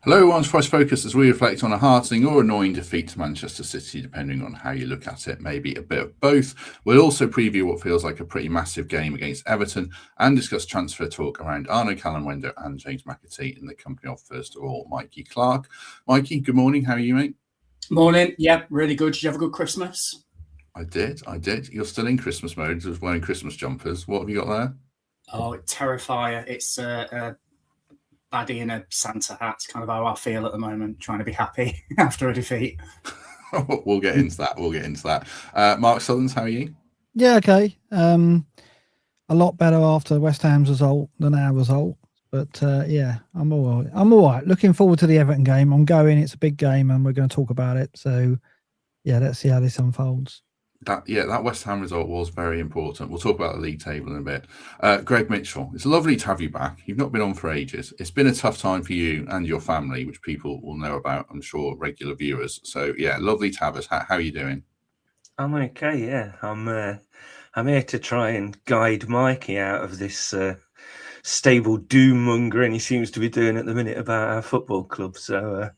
Hello, everyone's Price Focus as we reflect on a heartening or annoying defeat to Manchester City, depending on how you look at it, maybe a bit of both. We'll also preview what feels like a pretty massive game against Everton and discuss transfer talk around Arnauld, Kalimuendo and James McAtee in the company of, first of all, Mikey Clarke. Mikey, good morning. How are you, mate? Morning. Yeah, really good. Did you have a good Christmas? I did. You're still in Christmas mode, just wearing Christmas jumpers. What have you got there? Oh, Terrifier. It's a baddie in a Santa hat. It's kind of how I feel at the moment, trying to be happy after a defeat. We'll get into that. Mark Sutherns, how are you? Yeah, okay. A lot better after West Ham's result than our result. But yeah, I'm all right. Looking forward to the Everton game. I'm going. It's a big game and we're going to talk about it. So yeah, let's see how this unfolds. That West Ham result was very important. We'll talk about the league table in a bit. Greg Mitchell, it's lovely to have you back. You've not been on for ages. It's been a tough time for you and your family, which people will know about, I'm sure, regular viewers. So yeah, lovely to have us. How are you doing? I'm okay, yeah. I'm here to try and guide Mikey out of this stable doom mongering he seems to be doing at the minute about our football club. So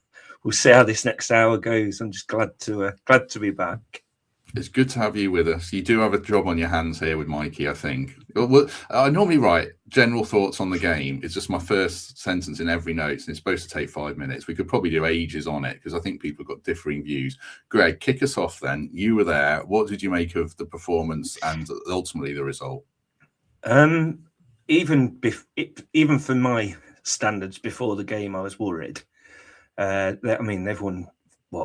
we'll see how this next hour goes. I'm just glad to be back. It's good to have you with us. You do have a job on your hands here with Mikey, I think. Well, I normally write general thoughts on the game. It's just my first sentence in every note, and it's supposed to take 5 minutes. We could probably do ages on it because I think people have got differing views. Greg, kick us off then. You were there. What did you make of the performance and ultimately the result? Even for my standards before the game, I was worried. They've won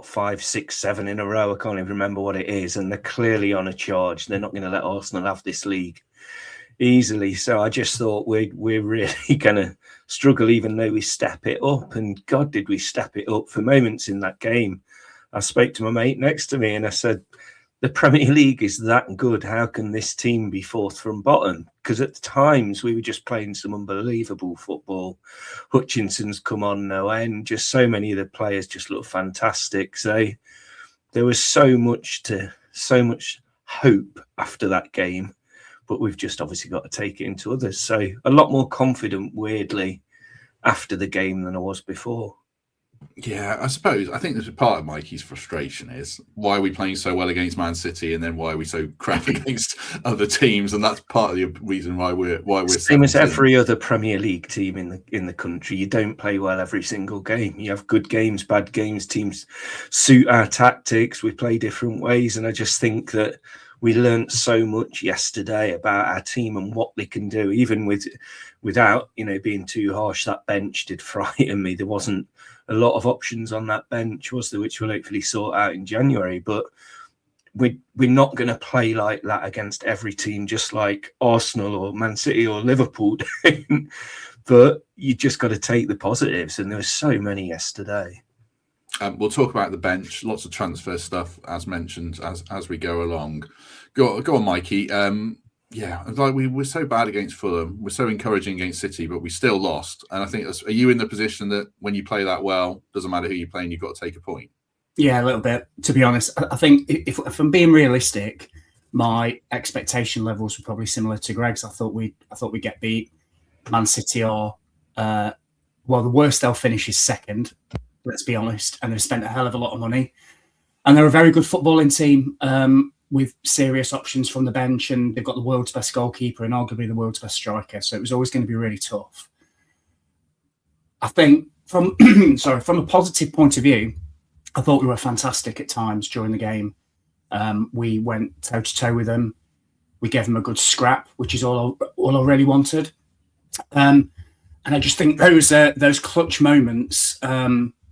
5, 6, 7 in a row. I can't even remember what it is, and they're clearly on a charge. They're not going to let Arsenal have this league easily. So I just thought we're really going to struggle, even though we step it up. And God, did we step it up for moments in that game. I spoke to my mate next to me and I said, the Premier League is that good. How can this team be fourth from bottom? Because at times we were just playing some unbelievable football. Hutchinson's come on no end. Just so many of the players just look fantastic. So there was so much hope after that game, but we've just obviously got to take it into others. So a lot more confident, weirdly, after the game than I was before. Yeah, I think there's a part of Mikey's frustration is why are we playing so well against Man City and then why are we so crap against other teams, and that's part of the reason why we're same as every other Premier League team in the country. You don't play well every single game. You have good games, bad games. Teams suit our tactics. We play different ways, and I just think that we learnt so much yesterday about our team and what they can do, even without being too harsh. That bench did frighten me. There wasn't a lot of options on that bench, was there, which we'll hopefully sort out in January. But we're not going to play like that against every team, just like Arsenal or Man City or Liverpool. But you just got to take the positives, and there were so many yesterday. We'll talk about the bench, lots of transfer stuff, as mentioned, as we go along. Go on, Mikey. We were so bad against Fulham. We're so encouraging against City, but we still lost. And I think, are you in the position that when you play that well, doesn't matter who you're playing, you've got to take a point? Yeah, a little bit. To be honest, I think if I'm being realistic, my expectation levels were probably similar to Greg's. I thought we'd get beat. Man City are the worst they'll finish is second. Let's be honest, and they've spent a hell of a lot of money, and they're a very good footballing team with serious options from the bench, and they've got the world's best goalkeeper and arguably the world's best striker. So it was always going to be really tough. I think from from a positive point of view, I thought we were fantastic at times during the game. We went toe to toe with them. We gave them a good scrap, which is all I really wanted. And I just think those clutch moments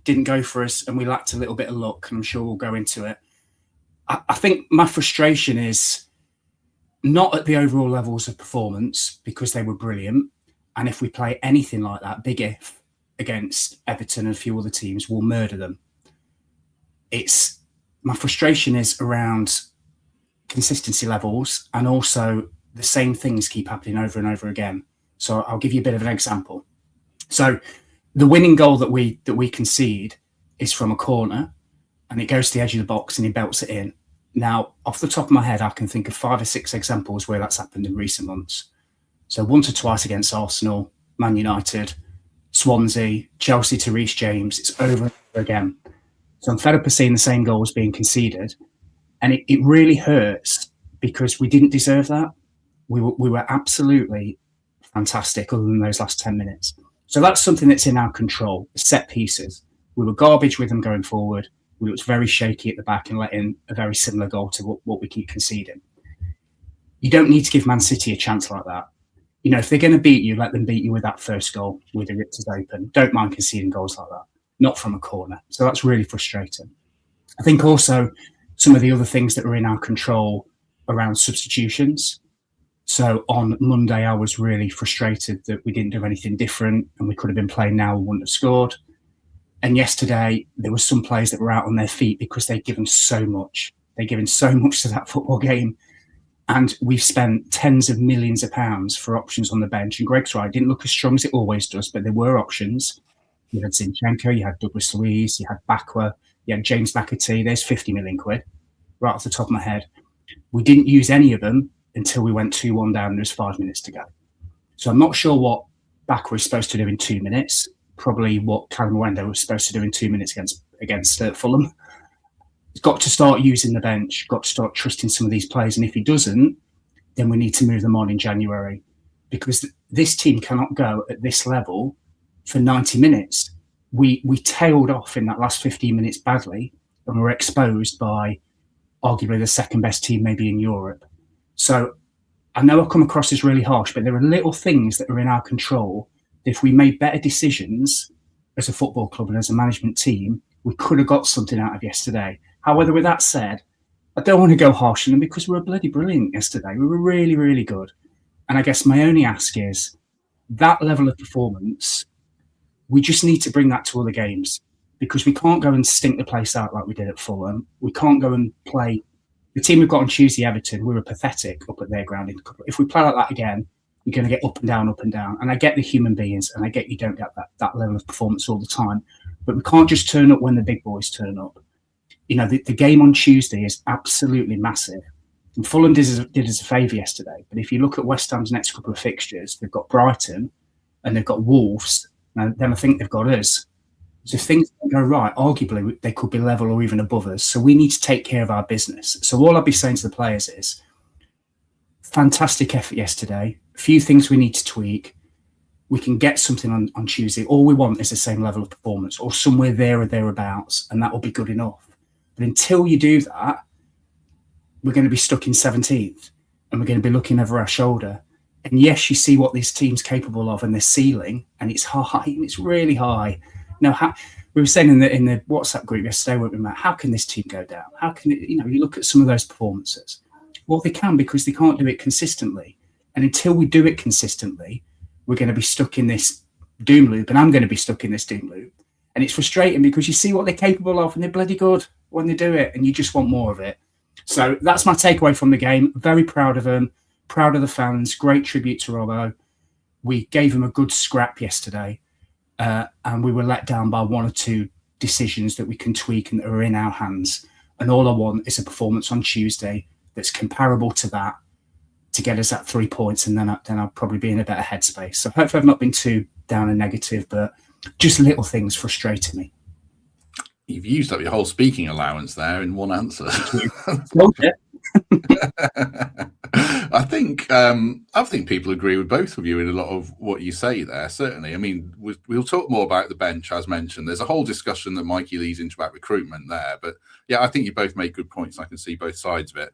didn't go for us, and we lacked a little bit of luck, and I'm sure we'll go into it. I think my frustration is not at the overall levels of performance, because they were brilliant, and if we play anything like that, big if, against Everton and a few other teams, we'll murder them. My frustration is around consistency levels, and also the same things keep happening over and over again. So I'll give you a bit of an example. So the winning goal that we concede is from a corner, and it goes to the edge of the box and he belts it in. Now, off the top of my head, I can think of 5 or 6 examples where that's happened in recent months. So once or twice against Arsenal, Man United, Swansea, Chelsea to Reece James. It's over and over again. So I'm fed up of seeing the same goals being conceded. And it really hurts because we didn't deserve that. We were absolutely fantastic other than those last 10 minutes. So that's something that's in our control, set pieces. We were garbage with them going forward. We looked very shaky at the back and let in a very similar goal to what we keep conceding. You don't need to give Man City a chance like that. You know, if they're going to beat you, let them beat you with that first goal with the rippers open. Don't mind conceding goals like that, not from a corner. So that's really frustrating. I think also some of the other things that are in our control around substitutions. So on Monday, I was really frustrated that we didn't do anything different and we could have been playing now and wouldn't have scored. And yesterday, there were some players that were out on their feet because they'd given so much. They'd given so much to that football game. And we've spent tens of millions of pounds for options on the bench. And Greg's right, it didn't look as strong as it always does, but there were options. You had Zinchenko, you had Douglas Luiz, you had Bakwa, you had James McAtee. There's 50 million quid right off the top of my head. We didn't use any of them until we went 2-1 down and there's 5 minutes to go. So I'm not sure what Bakwa is supposed to do in 2 minutes. Probably what Kalimuendo was supposed to do in 2 minutes against Fulham. He's got to start using the bench, got to start trusting some of these players. And if he doesn't, then we need to move them on in January because this team cannot go at this level for 90 minutes. We tailed off in that last 15 minutes badly and were exposed by arguably the second best team maybe in Europe. So I know I come across as really harsh, but there are little things that are in our control. If we made better decisions as a football club and as a management team, we could have got something out of yesterday. However, with that said, I don't want to go harsh on them because we were bloody brilliant yesterday. We were really, really good. And I guess my only ask is that level of performance, we just need to bring that to other games because we can't go and stink the place out like we did at Fulham. We can't go and play the team we've got on Tuesday, Everton. We were pathetic up at their ground. If we play like that again, you're going to get up and down, up and down. And I get the human beings and I get you don't get that level of performance all the time. But we can't just turn up when the big boys turn up. You know, the game on Tuesday is absolutely massive. And Fulham did us a favour yesterday. But if you look at West Ham's next couple of fixtures, they've got Brighton and they've got Wolves. And then I think they've got us. So if things don't go right, arguably they could be level or even above us. So we need to take care of our business. So all I'll be saying to the players is, fantastic effort yesterday. A few things we need to tweak. We can get something on Tuesday. All we want is the same level of performance or somewhere there or thereabouts, and that will be good enough. But until you do that, we're going to be stuck in 17th and we're going to be looking over our shoulder. And yes, you see what this team's capable of and their ceiling, and it's high, and it's really high. Now, we were saying in the WhatsApp group yesterday, weren't we, Matt, how can this team go down? How can it, you look at some of those performances? Well, they can because they can't do it consistently. And until we do it consistently, we're going to be stuck in this doom loop, and I'm going to be stuck in this doom loop. And it's frustrating because you see what they're capable of and they're bloody good when they do it, and you just want more of it. So that's my takeaway from the game. Very proud of them, proud of the fans, great tribute to Robbo. We gave them a good scrap yesterday, and we were let down by one or two decisions that we can tweak and that are in our hands. And all I want is a performance on Tuesday that's comparable to that to get us at 3 points, and then I'll probably be in a better headspace. So hopefully I've not been too down and negative, but just little things frustrating me. You've used up your whole speaking allowance there in one answer. I think people agree with both of you in a lot of what you say there, certainly. I mean, we'll talk more about the bench, as mentioned. There's a whole discussion that Mikey leads into about recruitment there. But yeah, I think you both make good points. I can see both sides of it.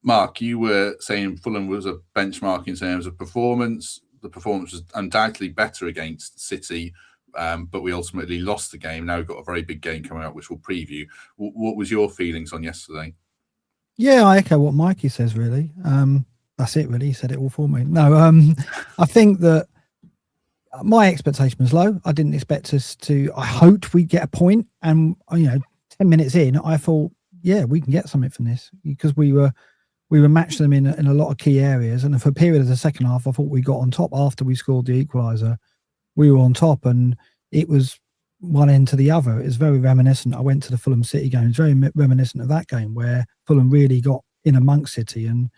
Mark, you were saying Fulham was a benchmark in terms of performance. The performance was undoubtedly better against City, but we ultimately lost the game. Now we've got a very big game coming up, which we'll preview. What was your feelings on yesterday? Yeah, I echo what Mikey says, really. That's it, really. He said it all for me. No, I think that my expectation was low. I didn't expect us to. I hoped we'd get a point. And, 10 minutes in, I thought, yeah, we can get something from this because we were matching them in a lot of key areas. And for a period of the second half, I thought we got on top after we scored the equaliser. We were on top, and it was one end to the other. It's very reminiscent. I went to the Fulham City game. It's very reminiscent of that game where Fulham really got in amongst City, and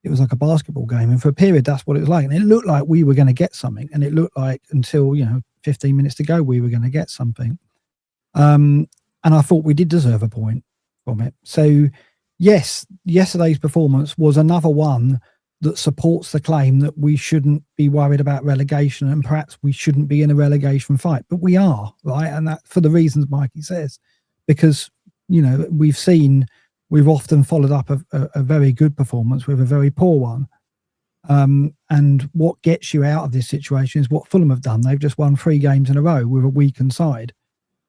it was like a basketball game. And for a period, that's what it was like. And it looked like we were going to get something. And it looked like until, 15 minutes to go, we were going to get something. And I thought we did deserve a point from it. So, yes, yesterday's performance was another one that supports the claim that we shouldn't be worried about relegation, and perhaps we shouldn't be in a relegation fight. But we are, right? And that for the reasons Mikey says, because, we've often followed up a very good performance with a very poor one. And what gets you out of this situation is what Fulham have done. They've just won 3 games in a row with a weakened side.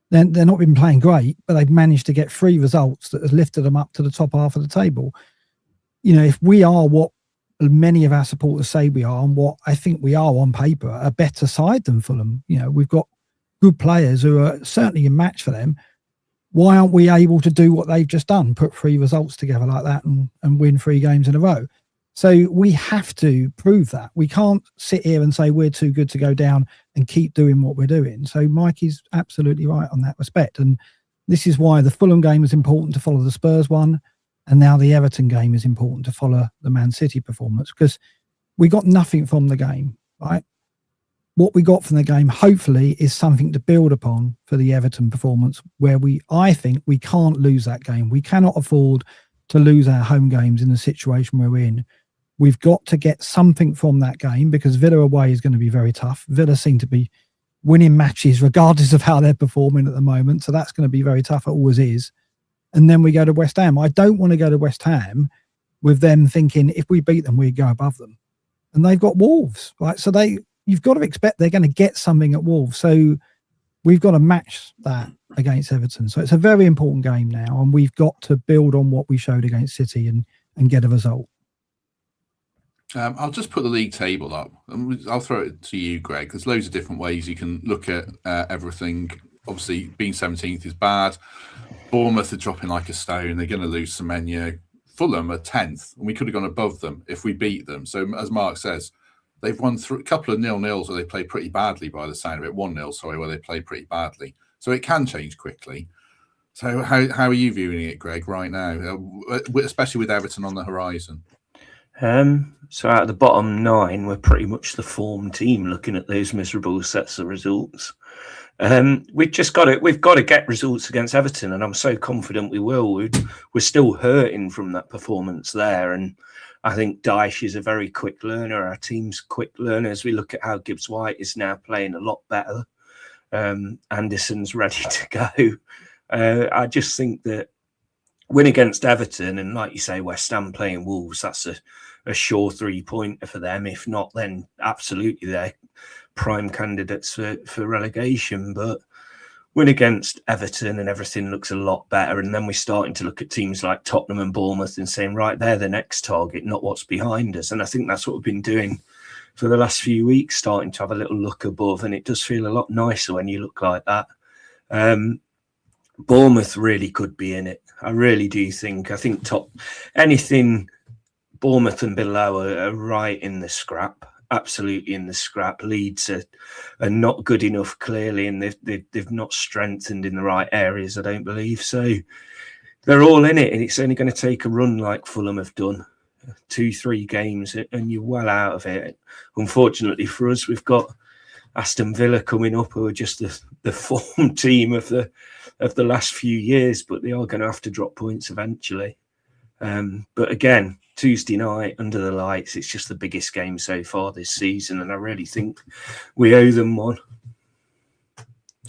They're not been playing great, but they've managed to get 3 results that has lifted them up to the top half of the table. If we are what many of our supporters say we are, and what I think we are on paper, a better side than Fulham, we've got good players who are certainly a match for them. Why aren't we able to do what they've just done, put 3 results together like that and win 3 games in a row? So we have to prove that. We can't sit here and say we're too good to go down and keep doing what we're doing. So Mikey's absolutely right on that respect. And this is why the Fulham game is important to follow the Spurs one. And now the Everton game is important to follow the Man City performance, because we got nothing from the game, right? What we got from the game, hopefully, is something to build upon for the Everton performance, where I think we can't lose that game. We cannot afford to lose our home games in the situation we're in. We've got to get something from that game, because Villa away is going to be very tough. Villa seem to be winning matches regardless of how they're performing at the moment. So that's going to be very tough. It always is. And then we go to West Ham. I don't want to go to West Ham with them thinking if we beat them, we go above them. And they've got Wolves, right? So you've got to expect they're going to get something at Wolves. So we've got to match that against Everton. So it's a very important game now, and we've got to build on what we showed against City and get a result. I'll just put the league table up. I'll throw it to you, Greg. There's loads of different ways you can look at everything. Obviously, being 17th is bad. Bournemouth are dropping like a stone. They're going to lose Semenyo. Fulham are 10th, and we could have gone above them if we beat them. So, as Mark says, they've won a couple of 0-0s where they play pretty badly by the sound of it. 1-0, sorry, where they play pretty badly. So it can change quickly. So how are you viewing it, Greg, right now, especially with Everton on the horizon? So out of the bottom 9, we're pretty much the form team looking at those miserable sets of results. We've got to get results against Everton, and I'm so confident we will. We're still hurting from that performance there, and I think Dyche is a very quick learner. Our team's quick learners. We look at how Gibbs White is now playing a lot better. Anderson's ready to go. I just think that win against Everton, and like you say, West Ham playing Wolves, that's a sure 3-pointer for them. If not, then absolutely they're prime candidates for relegation. But win against Everton and everything looks a lot better. And then we're starting to look at teams like Tottenham and Bournemouth and saying, right, they're the next target, not what's behind us. And I think that's what we've been doing for the last few weeks, starting to have a little look above. And it does feel a lot nicer when you look like that. Bournemouth really could be in it. I really do think. I think anything Bournemouth and below are right in the scrap. Absolutely in the scrap. Leeds are not good enough, clearly, and they've not strengthened in the right areas, I don't believe. So they're all in it, and it's only going to take a run like Fulham have done, 2-3 games, and you're well out of it. Unfortunately for us, we've got Aston Villa coming up, who are just the form team of the last few years, but they are going to have to drop points eventually. But again, Tuesday night under the lights, it's just the biggest game so far this season, and I really think we owe them one.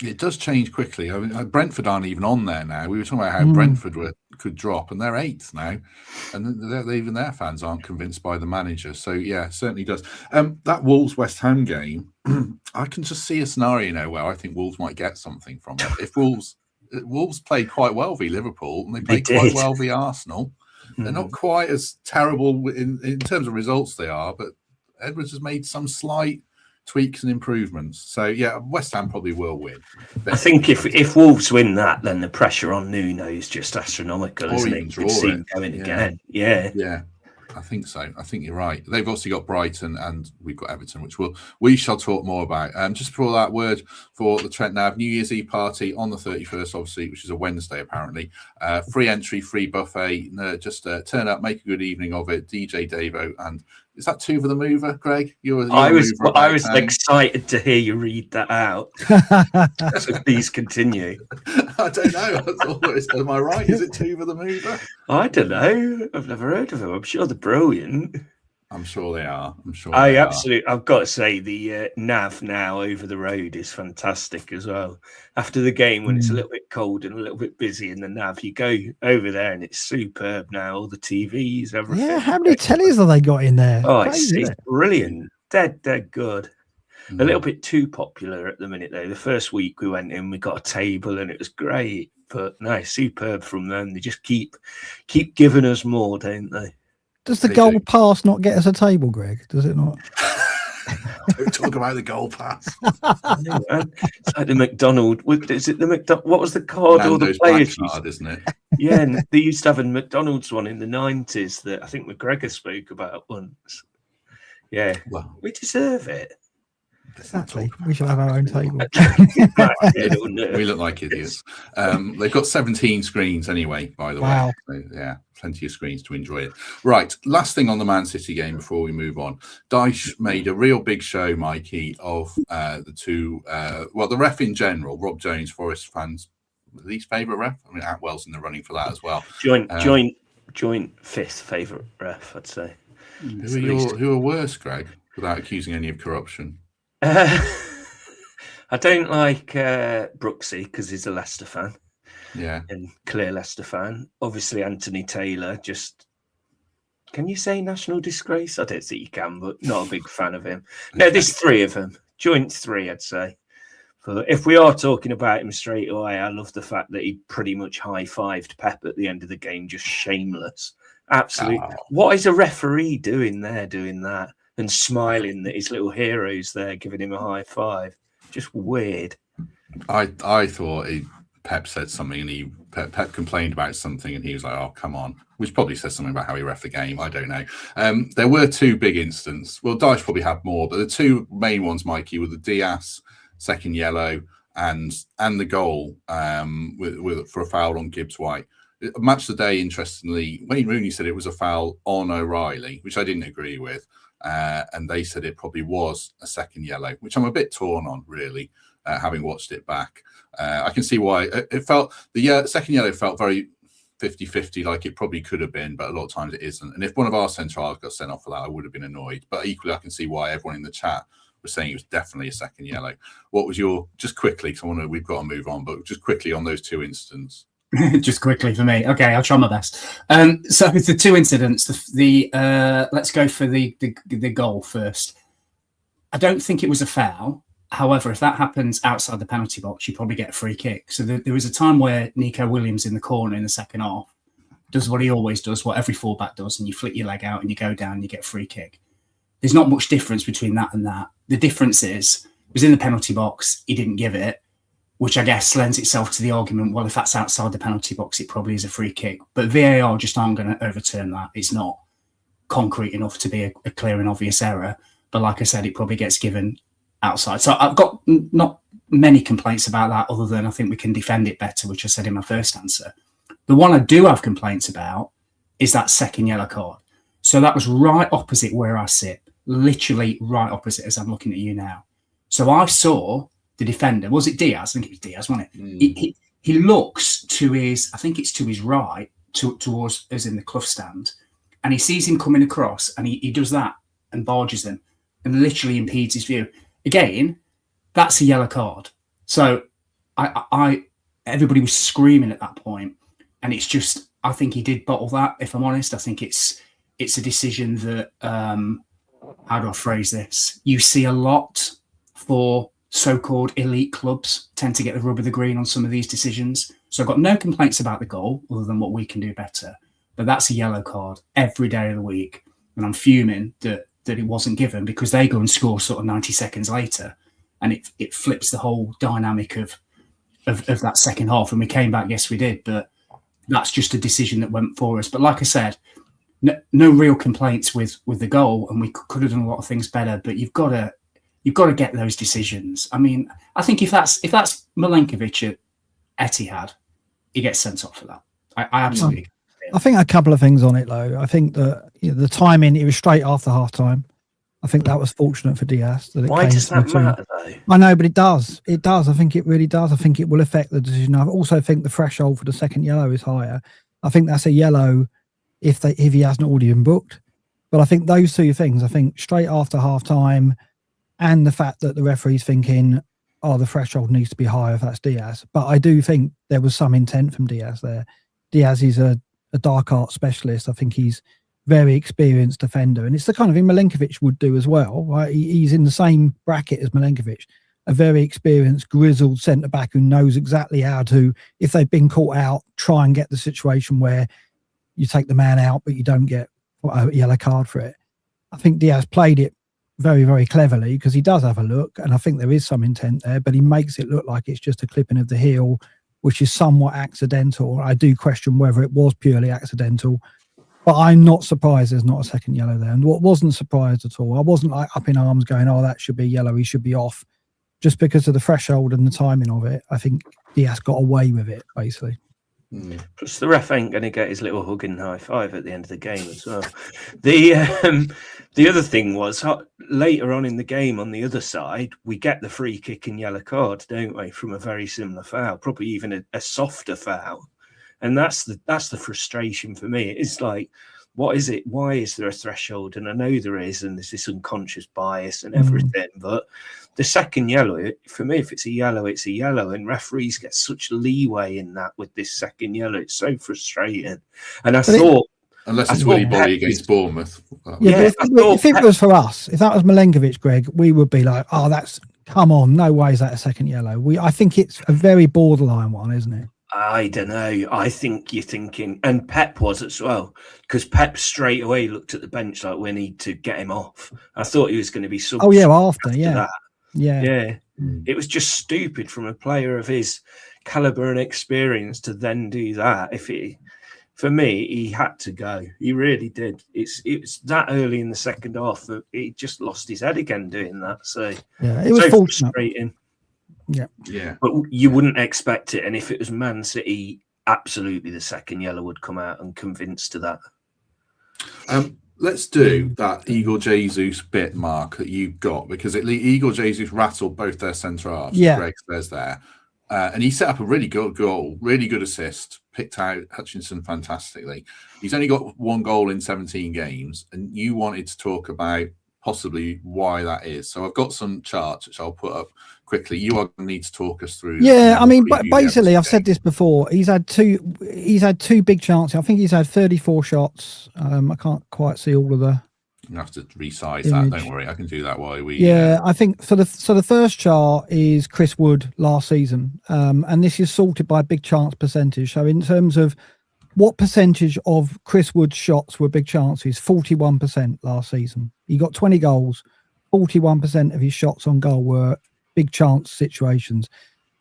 It does change quickly. I mean, Brentford aren't even on there now. We were talking about how Brentford could drop, and they're 8th now, and even their fans aren't convinced by the manager. So yeah, it certainly does. That Wolves West Ham game, I can just see a scenario now where I think Wolves might get something from it. If Wolves played quite well v Liverpool, and they played quite well v Arsenal. They're not quite as terrible in terms of results they are, but Edwards has made some slight tweaks and improvements. So, yeah, West Ham probably will win. I think if Wolves win that, then the pressure on Nuno is just astronomical, isn't it? Draw it. Going again. Yeah. I think so. I think you're right. They've obviously got Brighton and we've got Everton, which we shall talk more about. Just before that, word for the Trent Nav New Year's Eve party on the 31st, obviously, which is a Wednesday apparently. Free entry, free buffet. Just turn up, make a good evening of it. DJ Davo, and is that Tuva the Mover, Greg? I was excited to hear you read that out. So please continue. I don't know. Am I right? Is it Tuva the Mover? I don't know. I've never heard of them. I'm sure they're brilliant. I'm sure they are. I've got to say the nav now over the road is fantastic as well. After the game, when it's a little bit cold and a little bit busy in the nav, you go over there and it's superb now. All the TVs, everything. Yeah, how many tellies have they got in there? Oh, it's brilliant. Dead good. A little bit too popular at the minute though. The first week we went in, we got a table and it was great. But no, superb from them. They just keep giving us more, don't they? Does the goal pass not get us a table, Greg? Does it not? Don't talk about the goal pass. It's like the McDonald. Is it the McDonald? What was the card or the players card, isn't it? Yeah, and they used to have a McDonald's one in the 90s that I think McGregor spoke about once. Yeah, well, we deserve it. Exactly. We should have our own table. We look like idiots. They've got 17 screens anyway, by the way. So, yeah, plenty of screens to enjoy it. Right, last thing on the Man City game before we move on. Dyche made a real big show, Mikey, of the two, the ref in general, Rob Jones, Forest fans' least favourite ref. I mean, Atwell's in the running for that as well. Joint fifth favourite ref, I'd say. Who are worse, Greg, without accusing any of corruption? I don't like Brooksy because he's a Leicester fan. Yeah. And clear Leicester fan. Obviously, Anthony Taylor, can you say national disgrace? I don't think you can, but not a big fan of him. No, there's three of them. Joint three, I'd say. But if we are talking about him straight away, I love the fact that he pretty much high-fived Pep at the end of the game, just shameless. Absolutely. Oh. What is a referee doing that? And smiling that his little hero's there giving him a high five. Just weird. I thought Pep said something and Pep complained about something and he was like, oh, come on. Which probably says something about how he ref the game. I don't know. There were two big incidents. Well, Dyche probably had more, but the two main ones, Mikey, were the Diaz second yellow and the goal for a foul on Gibbs-White. Match the day, interestingly, Wayne Rooney said it was a foul on O'Reilly, which I didn't agree with. And they said it probably was a second yellow, which I'm a bit torn on, really, having watched it back. I can see why it felt the second yellow felt very 50-50, like it probably could have been, but a lot of times it isn't. And if one of our centrals got sent off for that, I would have been annoyed. But equally, I can see why everyone in the chat was saying it was definitely a second yellow. What was your, just quickly, because we've got to move on, but just quickly on those two incidents. Just quickly for me. Okay, I'll try my best. So it's the two incidents. Let's go for the goal first. I don't think it was a foul. However, if that happens outside the penalty box, you probably get a free kick. So there was a time where Nico Williams in the corner in the second half does what he always does, what every fullback does, and you flick your leg out and you go down and you get a free kick. There's not much difference between that and that. The difference is, it was in the penalty box, he didn't give it, which I guess lends itself to the argument, well, if that's outside the penalty box, it probably is a free kick. But VAR just aren't going to overturn that. It's not concrete enough to be a clear and obvious error. But like I said, it probably gets given outside. So I've got not many complaints about that, other than I think we can defend it better, which I said in my first answer. The one I do have complaints about is that second yellow card. So that was right opposite where I sit, literally right opposite as I'm looking at you now. So I saw the defender, was it Diaz? I think it was Diaz, wasn't it? He looks to his, I think it's to his right, towards us in the Clough stand, and he sees him coming across, and he does that and barges him and literally impedes his view. Again, that's a yellow card. So everybody was screaming at that point, and it's just, I think he did bottle that, if I'm honest. I think it's a decision that, how do I phrase this? You see a lot for so-called elite clubs tend to get the rub of the green on some of these decisions. So I've got no complaints about the goal other than what we can do better. But that's a yellow card every day of the week. And I'm fuming that it wasn't given, because they go and score sort of 90 seconds later, and it flips the whole dynamic of that second half. And we came back, yes, we did. But that's just a decision that went for us. But like I said, no real complaints with the goal, and we could have done a lot of things better. But you've got to get those decisions. I mean, I think if that's Milenkovic at Etihad, he gets sent off for that. I absolutely. I think a couple of things on it though. I think that the timing, it was straight after half time. I think that was fortunate for Diaz. Why does that matter though? I know, but it does. It does. I think it really does. I think it will affect the decision. I also think the threshold for the second yellow is higher. I think that's a yellow if he hasn't already been booked. But I think those two things, I think straight after half time and the fact that the referee's thinking, the threshold needs to be higher if that's Diaz. But I do think there was some intent from Diaz there. Diaz is a dark art specialist. I think he's very experienced defender, and it's the kind of thing Milenkovic would do as well, right? He's in the same bracket as Milenkovic, a very experienced, grizzled centre back who knows exactly how to, if they've been caught out, try and get the situation where you take the man out, but you don't get a yellow card for it. I think Diaz played it very, very cleverly because he does have a look, and I think there is some intent there, but he makes it look like it's just a clipping of the heel, which is somewhat accidental. I do question whether it was purely accidental. But I'm not surprised there's not a second yellow there. And what wasn't surprised at all, I wasn't like up in arms going, that should be yellow, he should be off. Just because of the threshold and the timing of it, I think Diaz got away with it, basically. Plus, the ref ain't going to get his little hugging high five at the end of the game as well. The other thing was, later on in the game on the other side, we get the free kick and yellow card, don't we, from a very similar foul, probably even a softer foul. And that's the frustration for me. It's like, what is it? Why is there a threshold? And I know there is, and there's this unconscious bias and everything. But the second yellow, for me, if it's a yellow, it's a yellow. And referees get such leeway in that with this second yellow. It's so frustrating. And I thought... Unless it's Willy Bolly against Bournemouth. If it was for us, if that was Milenkovic, Greg, we would be like, come on, no way is that a second yellow. I think it's a very borderline one, isn't it? I don't know. I think you're thinking, and Pep was as well, because Pep straight away looked at the bench like, we need to get him off. I thought he was going to be after that. Yeah. It was just stupid from a player of his caliber and experience to then do that. For me, he had to go. He really did. It's that early in the second half that he just lost his head again doing that. So it was so frustrating. Yeah. But you wouldn't expect it. And if it was Man City, absolutely the second yellow would come out and convince to that. Let's do that Igor Jesus bit, Mark, that you got, because Igor Jesus rattled both their centre halves. Yeah. Greg says there. And he set up a really good goal, really good assist, picked out Hutchinson fantastically. He's only got one goal in 17 games, and you wanted to talk about possibly why that is. So I've got some charts which I'll put up quickly. You are going to need to talk us through. Yeah, I mean, basically, I've said this before. He's had two big chances. I think he's had 34 shots. I can't quite see all of the. You have to resize that. Don't worry, I can do that while we. Yeah, I think so. The first chart is Chris Wood last season, and this is sorted by big chance percentage. So in terms of what percentage of Chris Wood's shots were big chances, 41% last season. He got 20 goals. 41% of his shots on goal were big chance situations.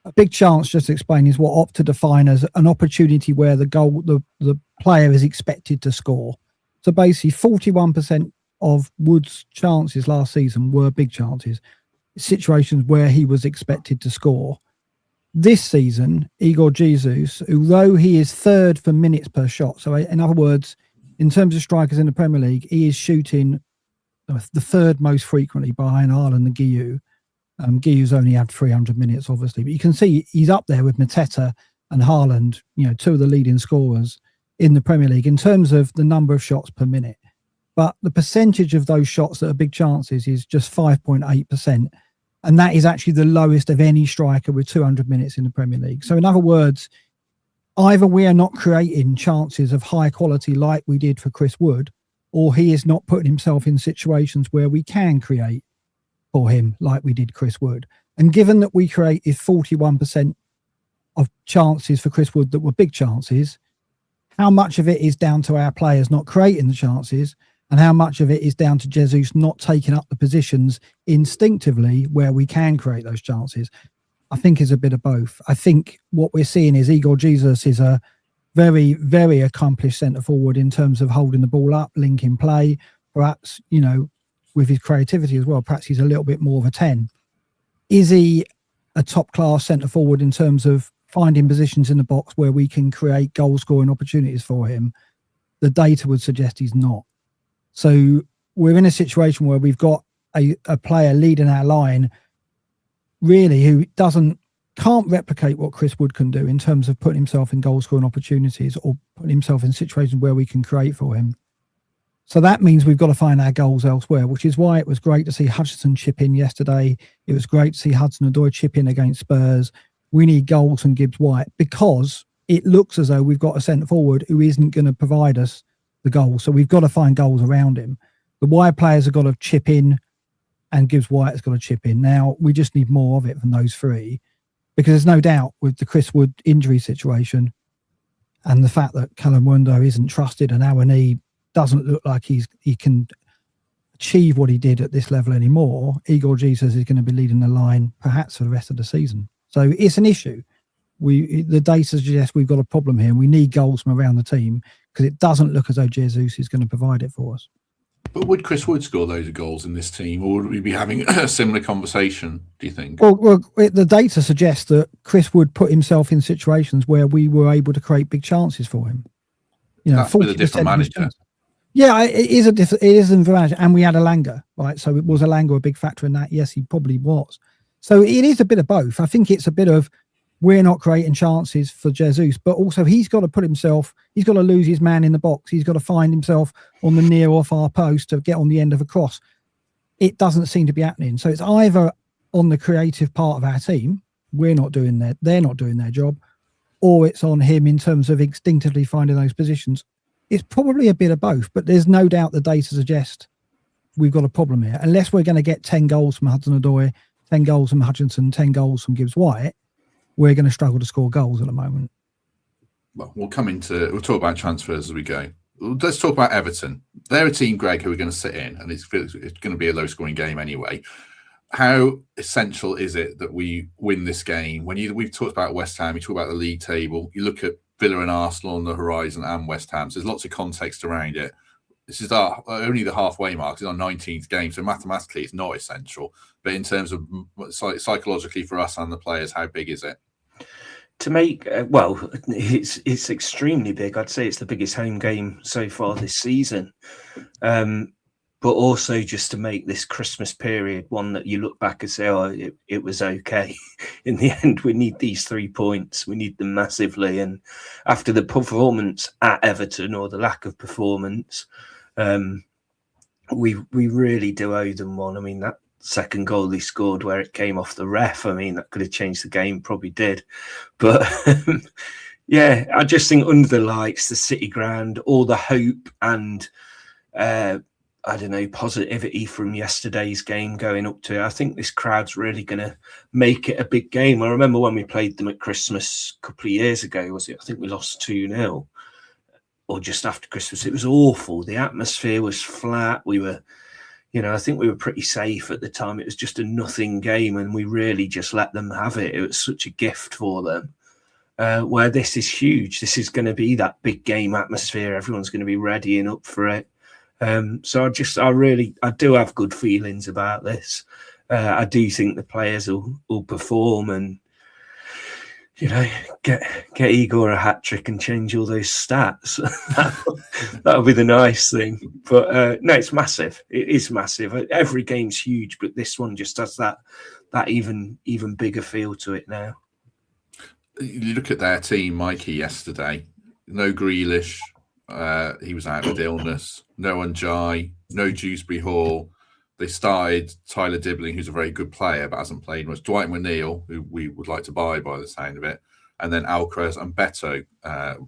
A big chance, just to explain, is what Opta define as an opportunity where the player is expected to score. So basically, 41% of Wood's chances last season were big chances, situations where he was expected to score. This season, Igor Jesus, although he is third for minutes per shot, so in other words, in terms of strikers in the Premier League, he is shooting the third most frequently behind Haaland and Guiu. Guiu's only had 300 minutes, obviously, but you can see he's up there with Mateta and Haaland, two of the leading scorers in the Premier League in terms of the number of shots per minute. But the percentage of those shots that are big chances is just 5.8%. And that is actually the lowest of any striker with 200 minutes in the Premier League. So in other words, either we are not creating chances of high quality like we did for Chris Wood, or he is not putting himself in situations where we can create for him like we did Chris Wood. And given that we created 41% of chances for Chris Wood that were big chances, how much of it is down to our players not creating the chances, and how much of it is down to Jesus not taking up the positions instinctively where we can create those chances? I think is a bit of both. I think what we're seeing is Igor Jesus is a very, very accomplished centre forward in terms of holding the ball up, linking play. Perhaps, with his creativity as well, perhaps he's a little bit more of a 10. Is he a top class centre forward in terms of finding positions in the box where we can create goal scoring opportunities for him? The data would suggest he's not. So we're in a situation where we've got a player leading our line really who can't replicate what Chris Wood can do in terms of putting himself in goal scoring opportunities or putting himself in situations where we can create for him. So that means we've got to find our goals elsewhere, which is why it was great to see Hutchinson chip in yesterday. It was great to see Hudson-Odoi chip in against Spurs. We need goals from Gibbs-White because it looks as though we've got a centre forward who isn't going to provide us the goals. So we've got to find goals around him. The wide players have got to chip in and Gibbs-White has got to chip in. Now, we just need more of it from those three because there's no doubt with the Chris Wood injury situation and the fact that Kalimuendo isn't trusted and Awani doesn't look like he can achieve what he did at this level anymore, Igor Jesus is going to be leading the line perhaps for the rest of the season. So it's an issue. The data suggests we've got a problem here and we need goals from around the team because it doesn't look as though Jesus is going to provide it for us. But would Chris Wood score those goals in this team, or would we be having a similar conversation, do you think? Well, the data suggests that Chris Wood put himself in situations where we were able to create big chances for him. That's with a different manager. Yeah, it is a manager, and we had Elanga, right? So was Elanga a big factor in that? Yes, he probably was. So it is a bit of both. I think it's a bit of we're not creating chances for Jesus, but also he's got to lose his man in the box. He's got to find himself on the near or far post to get on the end of a cross. It doesn't seem to be happening. So it's either on the creative part of our team, they're not doing their job, or it's on him in terms of instinctively finding those positions. It's probably a bit of both, but there's no doubt the data suggests we've got a problem here. Unless we're going to get 10 goals from Hudson-Odoi, 10 goals from Hutchinson, 10 goals from Gibbs-White, we're going to struggle to score goals at the moment. Well, we'll talk about transfers as we go. Let's talk about Everton. They're a team, Greg, who are going to sit in, and it's going to be a low-scoring game anyway. How essential is it that we win this game? We've talked about West Ham, you talk about the league table, you look at Villa and Arsenal on the horizon and West Ham, so there's lots of context around it. This is only the halfway mark. It's our 19th game, so mathematically it's not essential. But in terms of psychologically for us and the players, how big is it? To make it's extremely big. I'd say it's the biggest home game so far this season. But also just to make this Christmas period one that you look back and say, it was okay. In the end, we need these 3 points. We need them massively. And after the performance at Everton, or the lack of performance, we really do owe them one. I mean, that second goal he scored where it came off the ref, I mean, that could have changed the game, probably did. But yeah, I just think under the lights, the City ground, all the hope and positivity from yesterday's game going up to it. I think this crowd's really going to make it a big game. I remember when we played them at Christmas a couple of years ago, was it? I think we lost 2-0 or just after Christmas. It was awful. The atmosphere was flat. We were, I think we were pretty safe at the time. It was just a nothing game and we really just let them have it. It was such a gift for them. Where this is huge. This is going to be that big game atmosphere. Everyone's going to be ready and up for it. So I do have good feelings about this. I do think the players will perform and, get Igor a hat trick and change all those stats. That'll be the nice thing. But no, it's massive. It is massive. Every game's huge, but this one just has that even bigger feel to it now. You look at their team, Mikey, yesterday. No Grealish. He was out with illness. No Njai, no Dewsbury Hall. They started Tyler Dibbling, who's a very good player but hasn't played much. Dwight McNeil, who we would like to buy by the sound of it, and then Alcaraz and Beto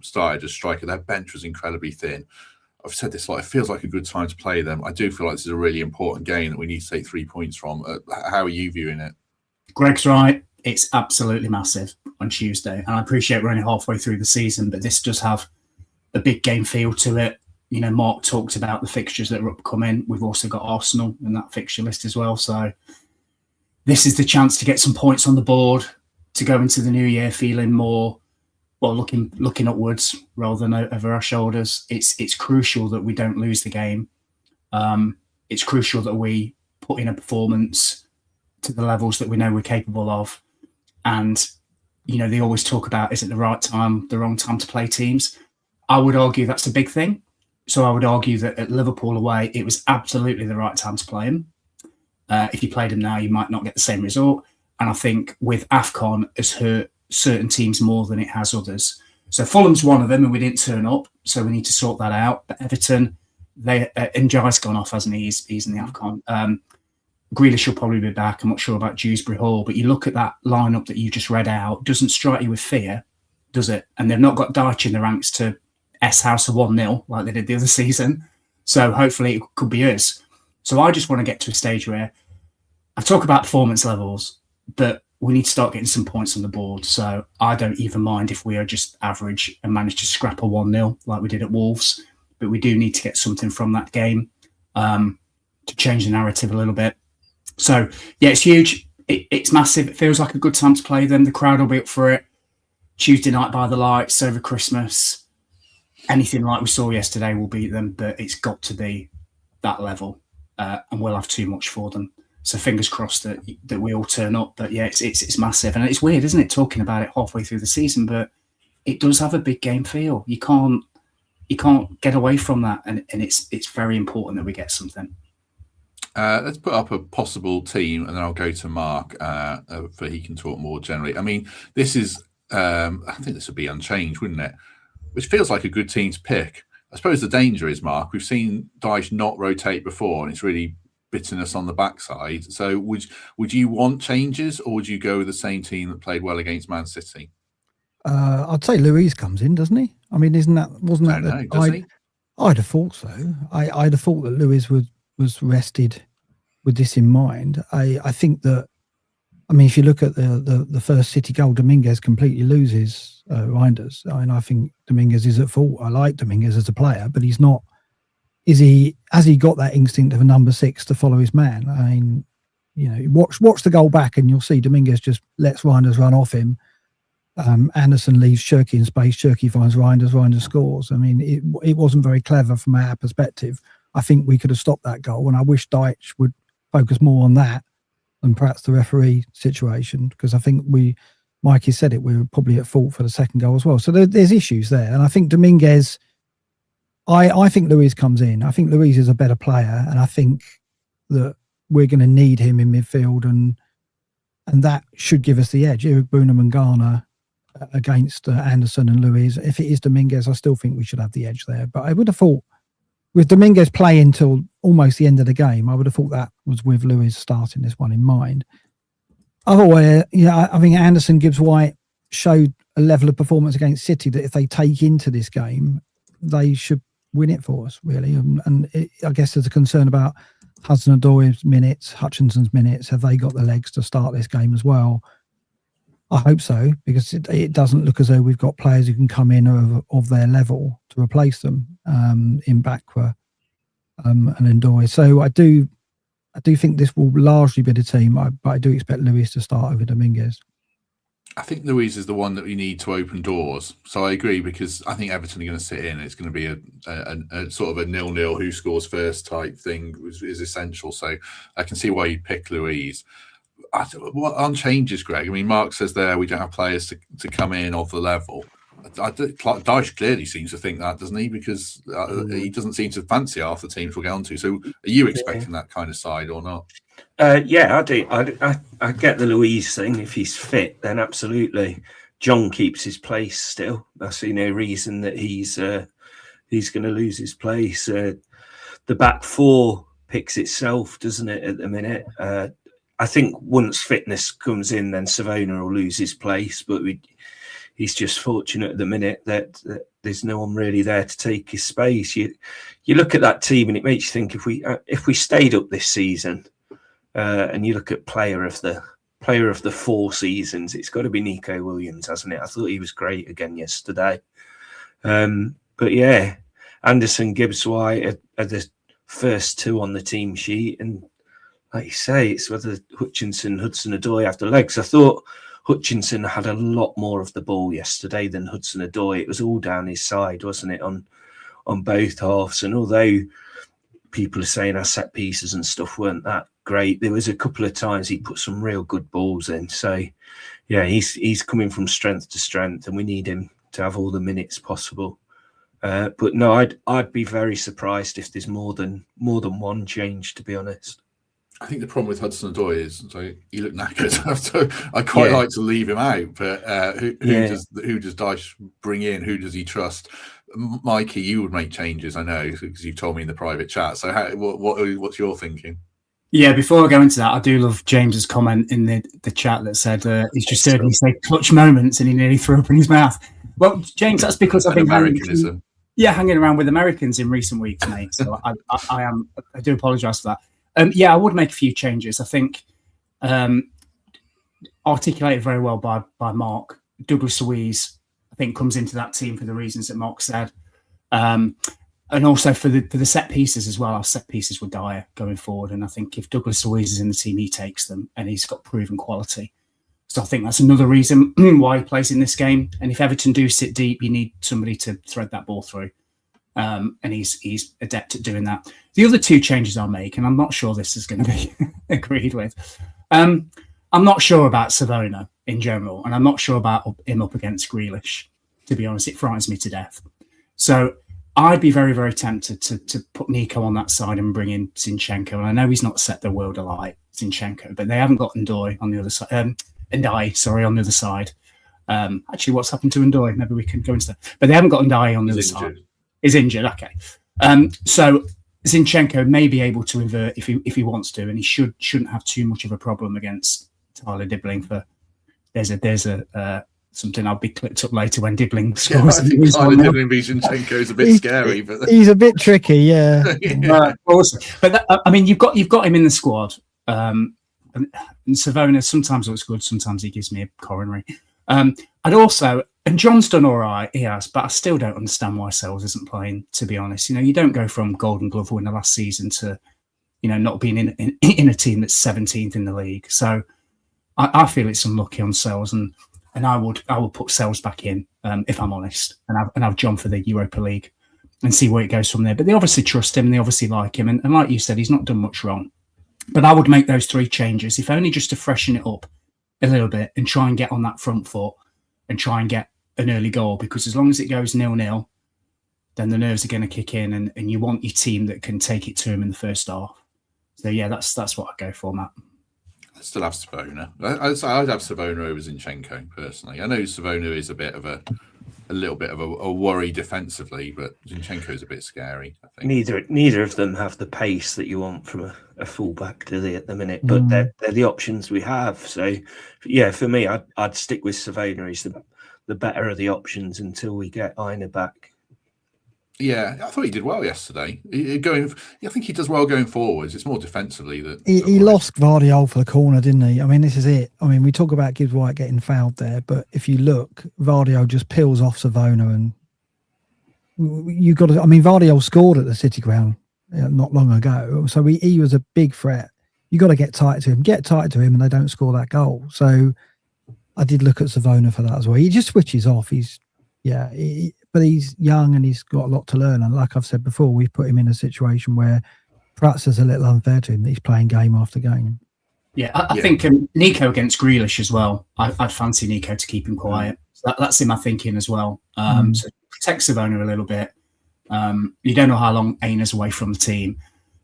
started as striker. Their bench was incredibly thin. I've said this it feels like a good time to play them. I do feel like this is a really important game that we need to take 3 points from. How are you viewing it? Greg's right. It's absolutely massive on Tuesday, and I appreciate we're only halfway through the season, but this does have a big game feel to it. Mark talked about the fixtures that are upcoming. We've also got Arsenal in that fixture list as well. So this is the chance to get some points on the board, to go into the new year feeling more well, looking upwards rather than over our shoulders. It's crucial that we don't lose the game. It's crucial that we put in a performance to the levels that we know we're capable of. And, they always talk about, is it the right time, the wrong time to play teams? I would argue that's a big thing. So I would argue that at Liverpool away, it was absolutely the right time to play them. If you played them now, you might not get the same result. And I think with AFCON has hurt certain teams more than it has others. So Fulham's one of them, and we didn't turn up. So we need to sort that out. But Everton, and Jai's gone off, hasn't he? He's in the AFCON. Grealish will probably be back. I'm not sure about Dewsbury Hall. But you look at that lineup that you just read out, doesn't strike you with fear, does it? And they've not got Dyche in the ranks to S-House a 1-0 like they did the other season. So hopefully it could be us. So I just want to get to a stage where I talk about performance levels, but we need to start getting some points on the board. So I don't even mind if we are just average and manage to scrap a 1-0 like we did at Wolves. But we do need to get something from that game to change the narrative a little bit. So, yeah, it's huge. It's massive. It feels like a good time to play them. The crowd will be up for it. Tuesday night by the lights over Christmas. Anything like we saw yesterday will beat them, but it's got to be that level, and we'll have too much for them. So fingers crossed that we all turn up. But yeah, it's massive, and it's weird, isn't it, talking about it halfway through the season? But it does have a big game feel. You can't get away from that, and it's very important that we get something. Let's put up a possible team, and then I'll go to Mark for he can talk more generally. I mean, this is I think this would be unchanged, wouldn't it? Which feels like a good team to pick. I suppose the danger is, Mark, we've seen Dyche not rotate before, and it's really bitten us on the backside. So would you want changes, or would you go with the same team that played well against Man City? I'd say Luiz comes in, doesn't he? I mean, wasn't that does he? I'd have thought so. I'd have thought that Luiz was rested with this in mind. I think that, I mean, if you look at the first City goal, Dominguez completely loses Reinders. I think Dominguez is at fault. I like Dominguez as a player, but he's not. Has he got that instinct of a number 6 to follow his man? I mean, watch the goal back and you'll see Dominguez just lets Reinders run off him. Anderson leaves Cherki in space. Cherki finds Reinders scores. I mean, it wasn't very clever from our perspective. I think we could have stopped that goal, and I wish Dyche would focus more on that than perhaps the referee situation, because I think Mikey said it, we were probably at fault for the second goal as well. So there's issues there. And I think Dominguez, I think Luiz comes in. I think Luiz is a better player, and I think that we're going to need him in midfield, and that should give us the edge. Bunam and Garner against Anderson and Luiz. If it is Dominguez, I still think we should have the edge there. But I would have thought, with Dominguez playing till almost the end of the game, I would have thought that was with Luiz starting this one in mind. Otherwise, I think Anderson, Gibbs White showed a level of performance against City that if they take into this game, they should win it for us, really. And I guess there's a concern about Hudson-Odoi's minutes, Hutchinson's minutes. Have they got the legs to start this game as well? I hope so, because it doesn't look as though we've got players who can come in of their level to replace them in Bakwa and Ndoye. So I do think this will largely be the team, but I do expect Luiz to start over Dominguez. I think Luiz is the one that we need to open doors. So I agree, because I think Everton are going to sit in. It's going to be a sort of a 0-0 who scores first type thing is essential. So I can see why you'd pick Luiz. On changes, Greg? I mean, Mark says there we don't have players to come in of the level. Dyche clearly seems to think that, doesn't he? Because he doesn't seem to fancy half the teams we'll get on to. So are you expecting that kind of side or not? Yeah, I do. I get the Luiz thing. If he's fit, then absolutely. John keeps his place still. I see no reason that he's going to lose his place. The back four picks itself, doesn't it, at the minute? I think once fitness comes in, then Savona will lose his place. But he's just fortunate at the minute that there's no one really there to take his space. You look at that team and it makes you think, if we stayed up this season, and you look at player of the 4 seasons, it's got to be Nico Williams, hasn't it? I thought he was great again yesterday. But yeah, Anderson, Gibbs White are the first 2 on the team sheet, and like you say, it's whether Hutchinson, Hudson-Odoi have the legs. I thought Hutchinson had a lot more of the ball yesterday than Hudson-Odoi. It was all down his side, wasn't it, on both halves? And although people are saying our set pieces and stuff weren't that great, there was a couple of times he put some real good balls in. So, yeah, he's coming from strength to strength, and we need him to have all the minutes possible. But no, I'd be very surprised if there's more than one change, to be honest. I think the problem with Hudson-Odoi is, so you look knackered. So I quite like to leave him out, but who does Dyche bring in? Who does he trust? Mikey, you would make changes, I know, because you've told me in the private chat. So what's your thinking? Yeah, before I go into that, I do love James's comment in the chat that said he's just heard me say clutch moments and he nearly threw up in his mouth. Well, James, that's because I've been hanging around with Americans in recent weeks, mate. So I do apologise for that. I would make a few changes. I think articulated very well by Mark. Douglas Luiz, I think, comes into that team for the reasons that Mark said. And also for the set pieces as well. Our set pieces were dire going forward. And I think if Douglas Luiz is in the team, he takes them and he's got proven quality. So I think that's another reason why he plays in this game. And if Everton do sit deep, you need somebody to thread that ball through. And he's adept at doing that. The other two changes I'll make, and I'm not sure this is going to be agreed with. I'm not sure about Savona in general, and I'm not sure about him up against Grealish. To be honest, it frightens me to death. So I'd be very, very tempted to put Nico on that side and bring in Zinchenko. And I know he's not set the world alight, Zinchenko, but they haven't got Ndoi on the other side. Ndai on the other side. Actually, what's happened to Ndoi? Maybe we can go into that. But they haven't got Ndai on the other side. Is injured, okay. So Zinchenko may be able to invert if he wants to, and he shouldn't have too much of a problem against Tyler Dibbling. There's a something I'll be clipped up later when Dibbling scores. I think Tyler Dibbling v Zinchenko is a bit scary, but he's a bit tricky, yeah. Awesome. But you've got him in the squad, and Savona sometimes looks good, sometimes he gives me a coronary. I'd also. And John's done all right, he has, but I still don't understand why Sells isn't playing, to be honest. You don't go from Golden Glove winner last season to, not being in a team that's 17th in the league. So I feel it's unlucky on Sells, and I would put Sells back in, if I'm honest, and have John for the Europa League and see where it goes from there. But they obviously trust him, and they obviously like him. And like you said, he's not done much wrong. But I would make those three changes, if only just to freshen it up a little bit and try and get on that front foot and try and get an early goal, because as long as it goes 0-0, then the nerves are going to kick in, and you want your team that can take it to him in the first half. So yeah, that's what I'd go for, Matt. I still have Savona. I'd have Savona over Zinchenko personally. I know Savona is a little bit of a worry defensively, but Zinchenko is a bit scary, I think. Neither of them have the pace that you want from a fullback, do they, at the minute? But they're the options we have. So yeah, for me, I'd stick with Savona. He's the better of the options until we get Aina back. Yeah, I thought he did well yesterday. I think he does well going forwards. It's more defensively that he lost Vardiol for the corner, didn't he? I mean, this is it. I mean, we talk about Gibbs White getting fouled there, but if you look, Vardiol just peels off Savona, and you got to. I mean, Vardiol scored at the City Ground not long ago, so he was a big threat. You got to get tight to him, and they don't score that goal. So I did look at Savona for that as well. He just switches off. But he's young and he's got a lot to learn. And like I've said before, we've put him in a situation where perhaps it's a little unfair to him that he's playing game after game. Yeah, I think Nico against Grealish as well. I'd fancy Nico to keep him quiet. So that's in my thinking as well. So protect Savona a little bit. You don't know how long Aina's away from the team.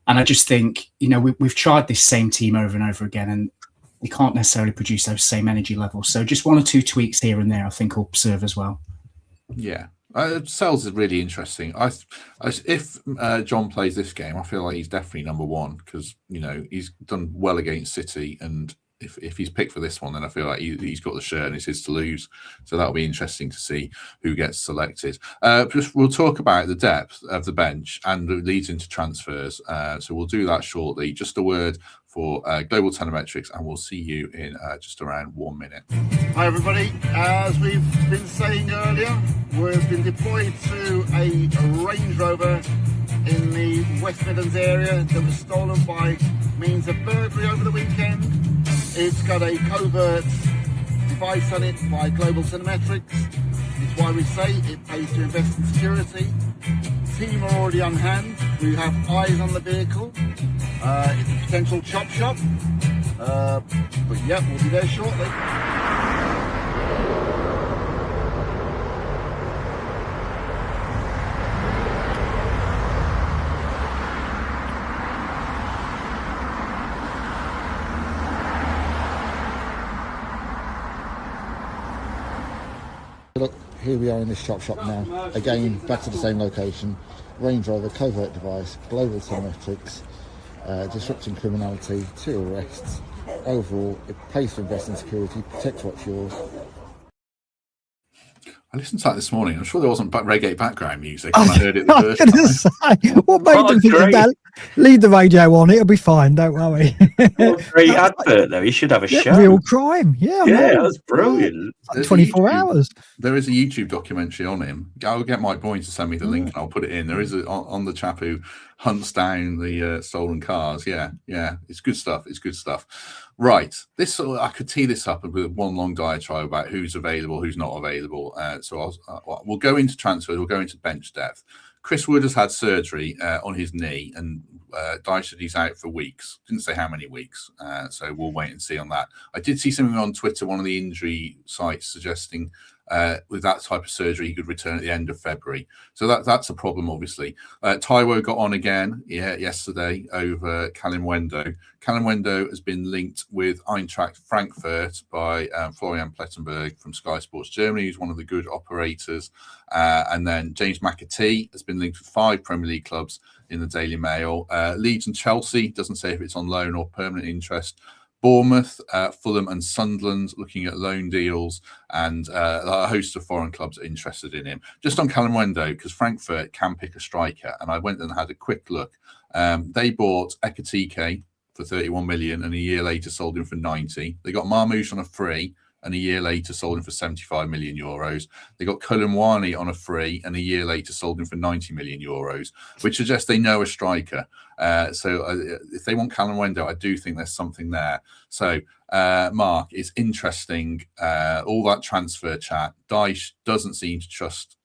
And I just think, we've tried this same team over and over again, and you can't necessarily produce those same energy levels. So just one or two tweaks here and there, I think, will serve as well. Yeah. Sells is really interesting. If John plays this game, I feel like he's definitely number one, because he's done well against City, and if he's picked for this one, then I feel like he's got the shirt and it's his to lose. So that'll be interesting to see who gets selected. We'll talk about the depth of the bench and it leads into transfers. So we'll do that shortly. Just a word for Global Telemetrics, and we'll see you in just around 1 minute. Hi everybody, as we've been saying earlier, we've been deployed to a Range Rover in the West Midlands area that was stolen by means of burglary over the weekend. It's got a covert advice on it by Global Cinemetrics. It's why we say it pays to invest in security. Team are already on hand. We have eyes on the vehicle. It's a potential chop shop. But yeah, we'll be there shortly. Look, here we are in this shop now. Again, back to the same location. Range Rover, covert device, global telemetrics, disrupting criminality, 2 arrests. Overall, it pays to invest in security, protect what's yours. I listened to that this morning. I'm sure there wasn't reggae background music when I heard it the I first was time. going to say, what made them think of that? Leave the radio on, it'll be fine, don't worry. What a great advert, though. You should have a show. Real crime, yeah. Yeah, that's brilliant. There's 24 a YouTube- hours. There is a YouTube documentary on him. I'll get my boy to send me the link and I'll put it in. There is on the chap who hunts down the stolen cars. Yeah, it's good stuff. It's good stuff. Right, I could tee this up with one long diatribe about who's available, who's not available. So we'll go into transfers. We'll go into bench depth. Chris Wood has had surgery on his knee, and Dyche said he's out for weeks. Didn't say how many weeks, so we'll wait and see on that. I did see something on Twitter, one of the injury sites, suggesting with that type of surgery he could return at the end of February. So that's a problem, obviously. Taiwo got on again yesterday over Kalimuendo. Kalimuendo has been linked with Eintracht Frankfurt by Florian Plettenberg from Sky Sports Germany, who's one of the good operators. And then James McAtee has been linked with 5 Premier League clubs in the Daily Mail. Leeds and Chelsea, doesn't say if it's on loan or permanent interest. Bournemouth, Fulham and Sunderland looking at loan deals, and a host of foreign clubs are interested in him. Just on Kalimuendo, because Frankfurt can pick a striker, and I went and had a quick look. They bought Ekatike for 31 million and a year later sold him for 90. They got Marmoush on a free and a year later sold him for 75 million euros. They got Kalimuendo on a free and a year later sold him for 90 million euros, which suggests they know a striker. So if they want Kalimuendo, I do think there's something there. So, Mark, it's interesting, all that transfer chat. Dyche doesn't seem to trust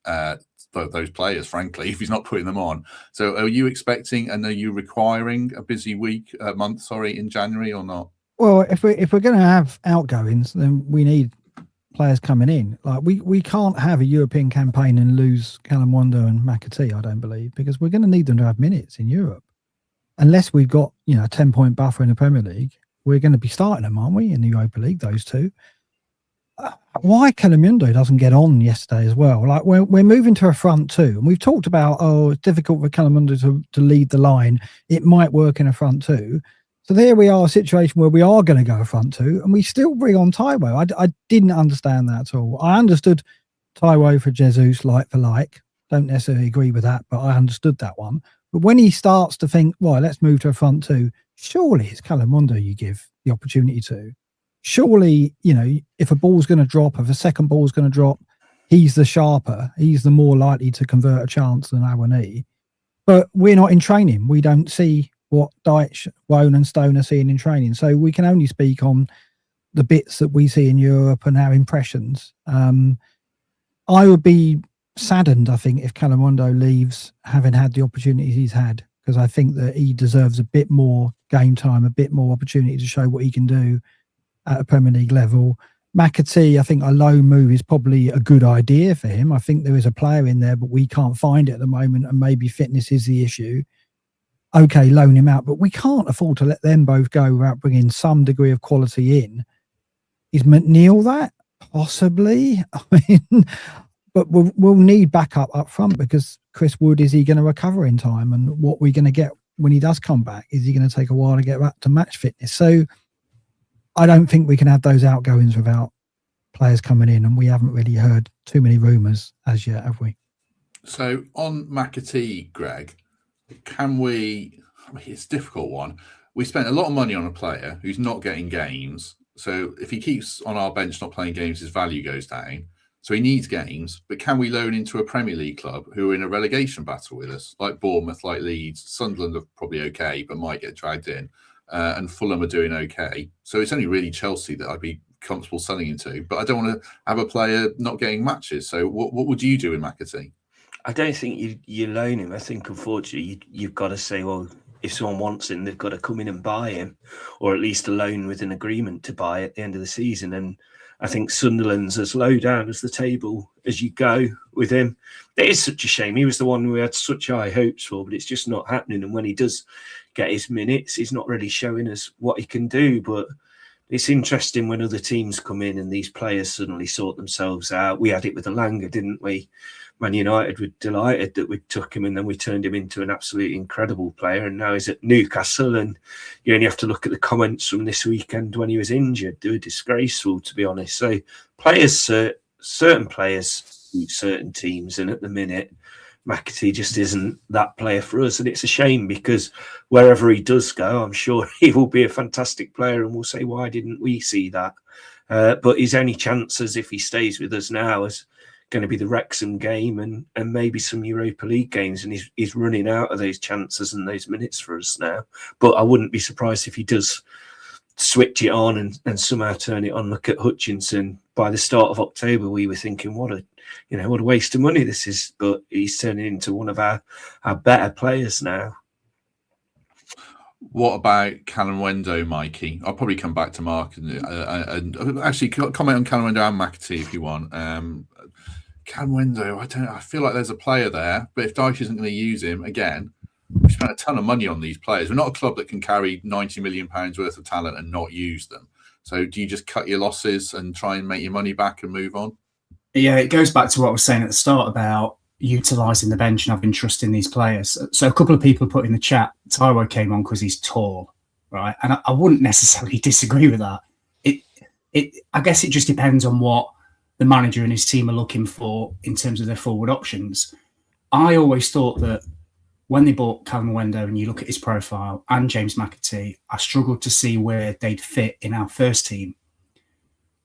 those players, frankly, if he's not putting them on. So are you expecting and are you requiring a busy month, in January or not? Well, if we're going to have outgoings, then we need players coming in. Like we can't have a European campaign and lose Kalimuendo and McAtee, I don't believe, because we're going to need them to have minutes in Europe. Unless we've got, a 10-point buffer in the Premier League, we're going to be starting them, aren't we, in the Europa League, those two? Why Kalimuendo doesn't get on yesterday as well? Like we're moving to a front 2, and we've talked about, it's difficult for Kalimuendo to lead the line. It might work in a front 2. So there we are, a situation where we are going to go a front 2, and we still bring on Taiwo. I didn't understand that at all. I understood Taiwo for Jesus, like for like. Don't necessarily agree with that, but I understood that one. But when he starts to think, well, let's move to a front 2, surely it's Kalimuendo you give the opportunity to. Surely, if a ball's going to drop, if a second ball's going to drop, he's the sharper. He's the more likely to convert a chance than Awani. But we're not in training. We don't see what Dyche, Wone and Stone are seeing in training. So we can only speak on the bits that we see in Europe and our impressions. I would be saddened, I think, if Kalimuendo leaves having had the opportunities he's had, because I think that he deserves a bit more game time, a bit more opportunity to show what he can do at a Premier League level. McAtee, I think a loan move is probably a good idea for him. I think there is a player in there, but we can't find it at the moment, and maybe fitness is the issue. Okay, loan him out, but we can't afford to let them both go without bringing some degree of quality in. Is McNeil that? Possibly. But we'll need backup up front, because Chris Wood, is he going to recover in time? And what we're going to get when he does come back, is he going to take a while to get back to match fitness? So I don't think we can have those outgoings without players coming in, and we haven't really heard too many rumours as yet, have we? So on McAtee, Greg, it's a difficult one. We spent a lot of money on a player who's not getting games. So if he keeps on our bench not playing games, his value goes down. So he needs games. But can we loan into a Premier League club who are in a relegation battle with us, like Bournemouth, like Leeds? Sunderland are probably okay, but might get dragged in. And Fulham are doing okay. So it's only really Chelsea that I'd be comfortable selling him to, but I don't want to have a player not getting matches. So what would you do in McAtee? I don't think you loan him. I think, unfortunately, you've got to say, well, if someone wants him, they've got to come in and buy him, or at least a loan with an agreement to buy at the end of the season. And I think Sunderland's as low down as the table as you go with him. It is such a shame. He was the one we had such high hopes for, but it's just not happening. And when he does get his minutes, he's not really showing us what he can do. But it's interesting when other teams come in and these players suddenly sort themselves out. We had it with Elanga, didn't we? Man United were delighted that we took him, and then we turned him into an absolutely incredible player. And now he's at Newcastle, and you only have to look at the comments from this weekend when he was injured. They were disgraceful, to be honest. So certain players suit certain teams, and at the minute, McAtee just isn't that player for us. And it's a shame, because wherever he does go, I'm sure he will be a fantastic player, and we'll say, why didn't we see that? But his only chances, if he stays with us now, is going to be the Wrexham game and maybe some Europa League games, and he's running out of those chances and those minutes for us now. But I wouldn't be surprised if he does switch it on and somehow turn it on. Look at Hutchinson. By the start of October, we were thinking, what a waste of money this is, but he's turning into one of our better players now. What about Kalimuendo, Mikey? I'll probably come back to Mark and actually comment on Kalimuendo and McAtee if you want. Kalimuendo, I feel like there's a player there, but if Dyche isn't going to use him again, we spent a ton of money on these players. We're not a club that can carry £90 million worth of talent and not use them. So do you just cut your losses and try and make your money back and move on? Yeah, it goes back to what I was saying at the start about utilising the bench and having trust in these players. So a couple of people put in the chat, Taiwo came on because he's tall, right? And I wouldn't necessarily disagree with that. I guess it just depends on what the manager and his team are looking for in terms of their forward options. I always thought that when they bought Kalimuendo and you look at his profile and James McAtee, I struggled to see where they'd fit in our first team.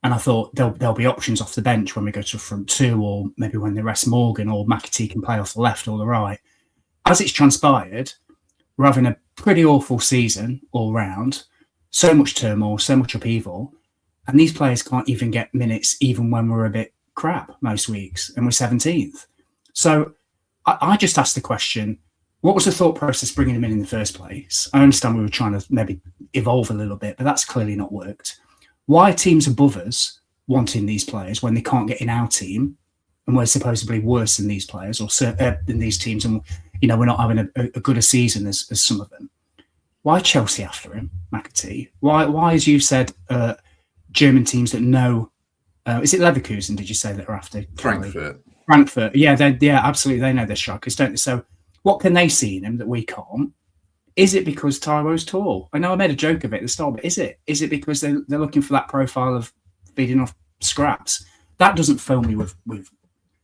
And I thought there'll be options off the bench when we go to a front two, or maybe when they rest Morgan, or McAtee can play off the left or the right. As it's transpired, we're having a pretty awful season all round. So much turmoil, so much upheaval. And these players can't even get minutes even when we're a bit crap most weeks and we're 17th. So I just asked the question, what was the thought process bringing them in the first place? I understand we were trying to maybe evolve a little bit, but that's clearly not worked. Why are teams above us wanting these players when they can't get in our team and we're supposedly worse than these players or than these teams, and we're not having a good a season as some of them? Why Chelsea after him, McAtee? Why as you said, German teams that know, is it Leverkusen, did you say, that are after Frankfurt? Yeah, absolutely. They know their strikers, don't they? So what can they see in him that we can't? Is it because Taiwo's tall? I know I made a joke of it at the start, but is it? Is it because they're looking for that profile of feeding off scraps? That doesn't fill me with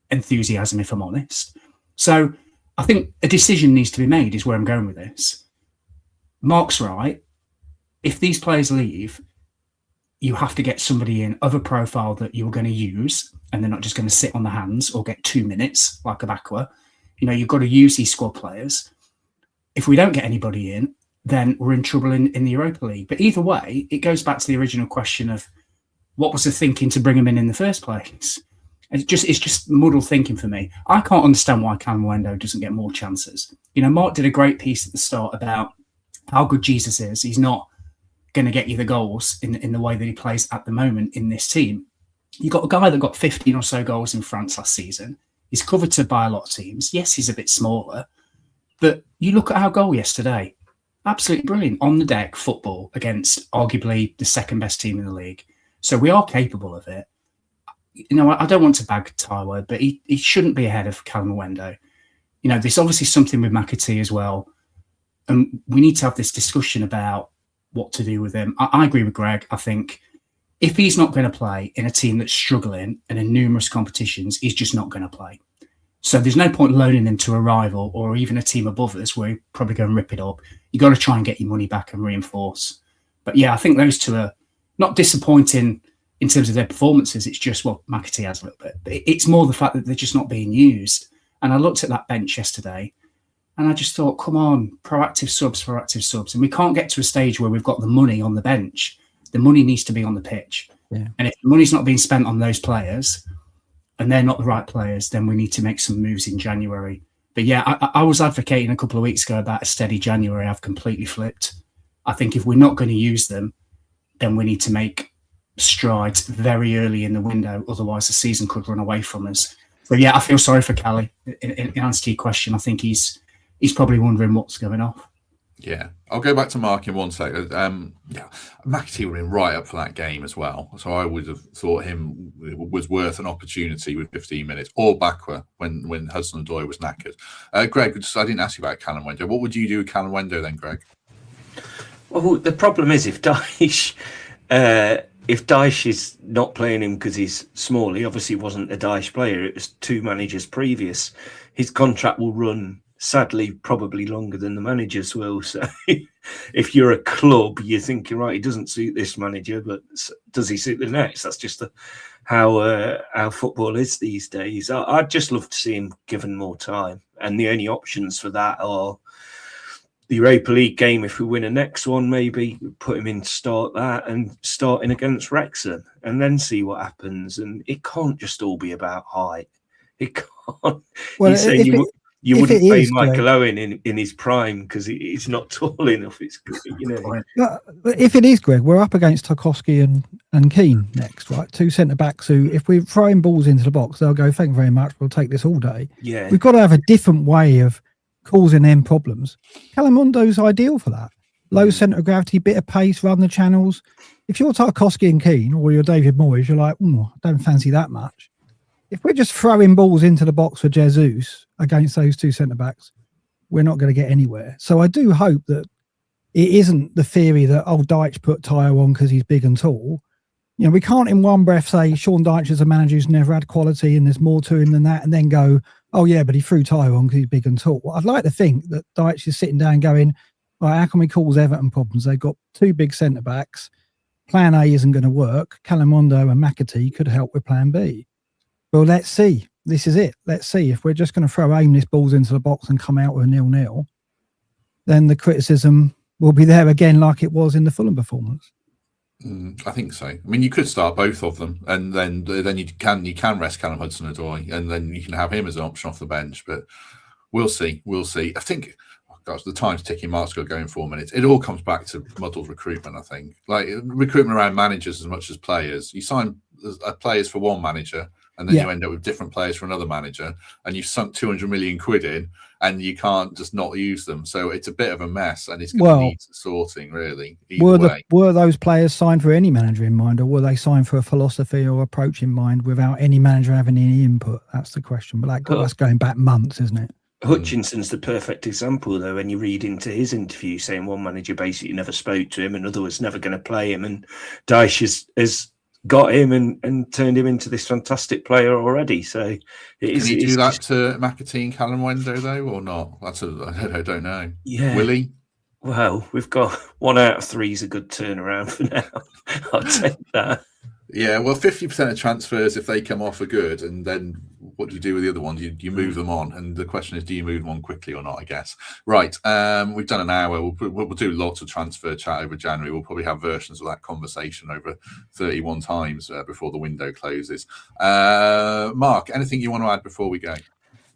enthusiasm, if I'm honest. So I think a decision needs to be made, is where I'm going with this. Mark's right. If these players leave, you have to get somebody in of a profile that you're going to use, and they're not just going to sit on the hands or get 2 minutes like a Bakwa. You've got to use these squad players. If we don't get anybody in, then we're in trouble in the Europa League. But either way, it goes back to the original question of what was the thinking to bring him in the first place? It's just muddled thinking for me. I can't understand why Kalimuendo doesn't get more chances. Mark did a great piece at the start about how good Jesus is. He's not going to get you the goals in the way that he plays at the moment in this team. You've got a guy that got 15 or so goals in France last season. He's coveted by a lot of teams. Yes, he's a bit smaller, but you look at our goal yesterday. Absolutely brilliant. On the deck football against arguably the second best team in the league. So we are capable of it. I don't want to bag Taiwo, but he shouldn't be ahead of Kalimuendo. There's obviously something with McAtee as well. And we need to have this discussion about what to do with him. I agree with Greg. I think if he's not going to play in a team that's struggling and in numerous competitions, he's just not going to play. So there's no point loaning him to a rival or even a team above us where you're probably going to rip it up. You've got to try and get your money back and reinforce. But yeah, I think those two are not disappointing in terms of their performances. It's just, McAtee has a little bit. But it's more the fact that they're just not being used. And I looked at that bench yesterday and I just thought, come on, proactive subs. And we can't get to a stage where we've got the money on the bench. The money needs to be on the pitch. Yeah. And if the money's not being spent on those players and they're not the right players, then we need to make some moves in January. But yeah, I was advocating a couple of weeks ago about a steady January. I've completely flipped. I think if we're not going to use them, then we need to make strides very early in the window. Otherwise, the season could run away from us. So yeah, I feel sorry for Kali. In answer to your question, I think he's probably wondering what's going on. Yeah, I'll go back to Mark in 1 second. Yeah, McAtee were in right up for that game as well, so I would have thought him was worth an opportunity with 15 minutes, or Bakwa when Hudson-Odoi was knackered. Greg, I didn't ask you about Kalimuendo. What would you do with Kalimuendo then, Greg? Well, the problem is if Dyche is not playing him because he's small, he obviously wasn't a Dyche player. It was 2 managers previous. His contract will run, sadly, probably longer than the managers will. So if you're a club, you're thinking, right, he doesn't suit this manager, but does he suit the next? That's just how football is these days. I'd just love to see him given more time. And the only options for that are the Europa League game. If we win a next one, maybe put him in to start that and starting against Wrexham and then see what happens. And it can't just all be about height. It can't. Well, you wouldn't pay is, Michael Owen in his prime because he's not tall enough. It's, But if it is, Greg, we're up against Tarkowski and Keane next, right? 2 centre backs who, if we're throwing balls into the box, they'll go, thank you very much, we'll take this all day. Yeah, We've got to have a different way of causing them problems. Kalimundo's ideal for that. Low centre of gravity, bit of pace, run the channels. If you're Tarkowski and Keane or you're David Moyes, you're like, I don't fancy that much. If we're just throwing balls into the box for Jesus against those 2 centre backs, we're not going to get anywhere. So I do hope that it isn't the theory that, Dyche put Tyre on because he's big and tall. You know, we can't in one breath say Sean Dyche is a manager who's never had quality and there's more to him than that, and then go, oh yeah, but he threw Tyre on because he's big and tall. Well, I'd like to think that Dyche is sitting down going, right, how can we cause Everton problems? They've got 2 big centre backs. Plan A isn't going to work. Kalimuendo and McAtee could help with Plan B. Well, let's see. This is it. Let's see. If we're just going to throw aimless balls into the box and come out with a 0-0, then the criticism will be there again, like it was in the Fulham performance. I think so. I mean, you could start both of them, and then you can rest Callum Hudson-Odoi, and then you can have him as an option off the bench. But we'll see. We'll see. I think, gosh, the time's ticking. Mark's got to go in 4 minutes. It all comes back to muddled recruitment. I think, like recruitment around managers as much as players. You sign players for one manager, and then you end up with different players for another manager, and you've sunk 200 million quid in, and you can't just not use them. So it's a bit of a mess, and it's going to need sorting, really. Were those players signed for any manager in mind, or were they signed for a philosophy or approach in mind without any manager having any input? That's the question. But that's going back months, isn't it? Hutchinson's the perfect example, though, when you read into his interview saying one manager basically never spoke to him, another was never going to play him, and Dyche has got him and turned him into this fantastic player already. So can he do that to McAtee and Kalimuendo though, or not? I don't know. Yeah, will he? Well, we've got 1 out of 3 is a good turnaround for now. I'll take that. Yeah, well, 50% of transfers, if they come off, are good, and then what do you do with the other ones? You move them on, and the question is, do you move them on quickly or not? I guess. Right, we've done an hour. We'll do lots of transfer chat over January. We'll probably have versions of that conversation over 31 times before the window closes. Mark, anything you want to add before we go?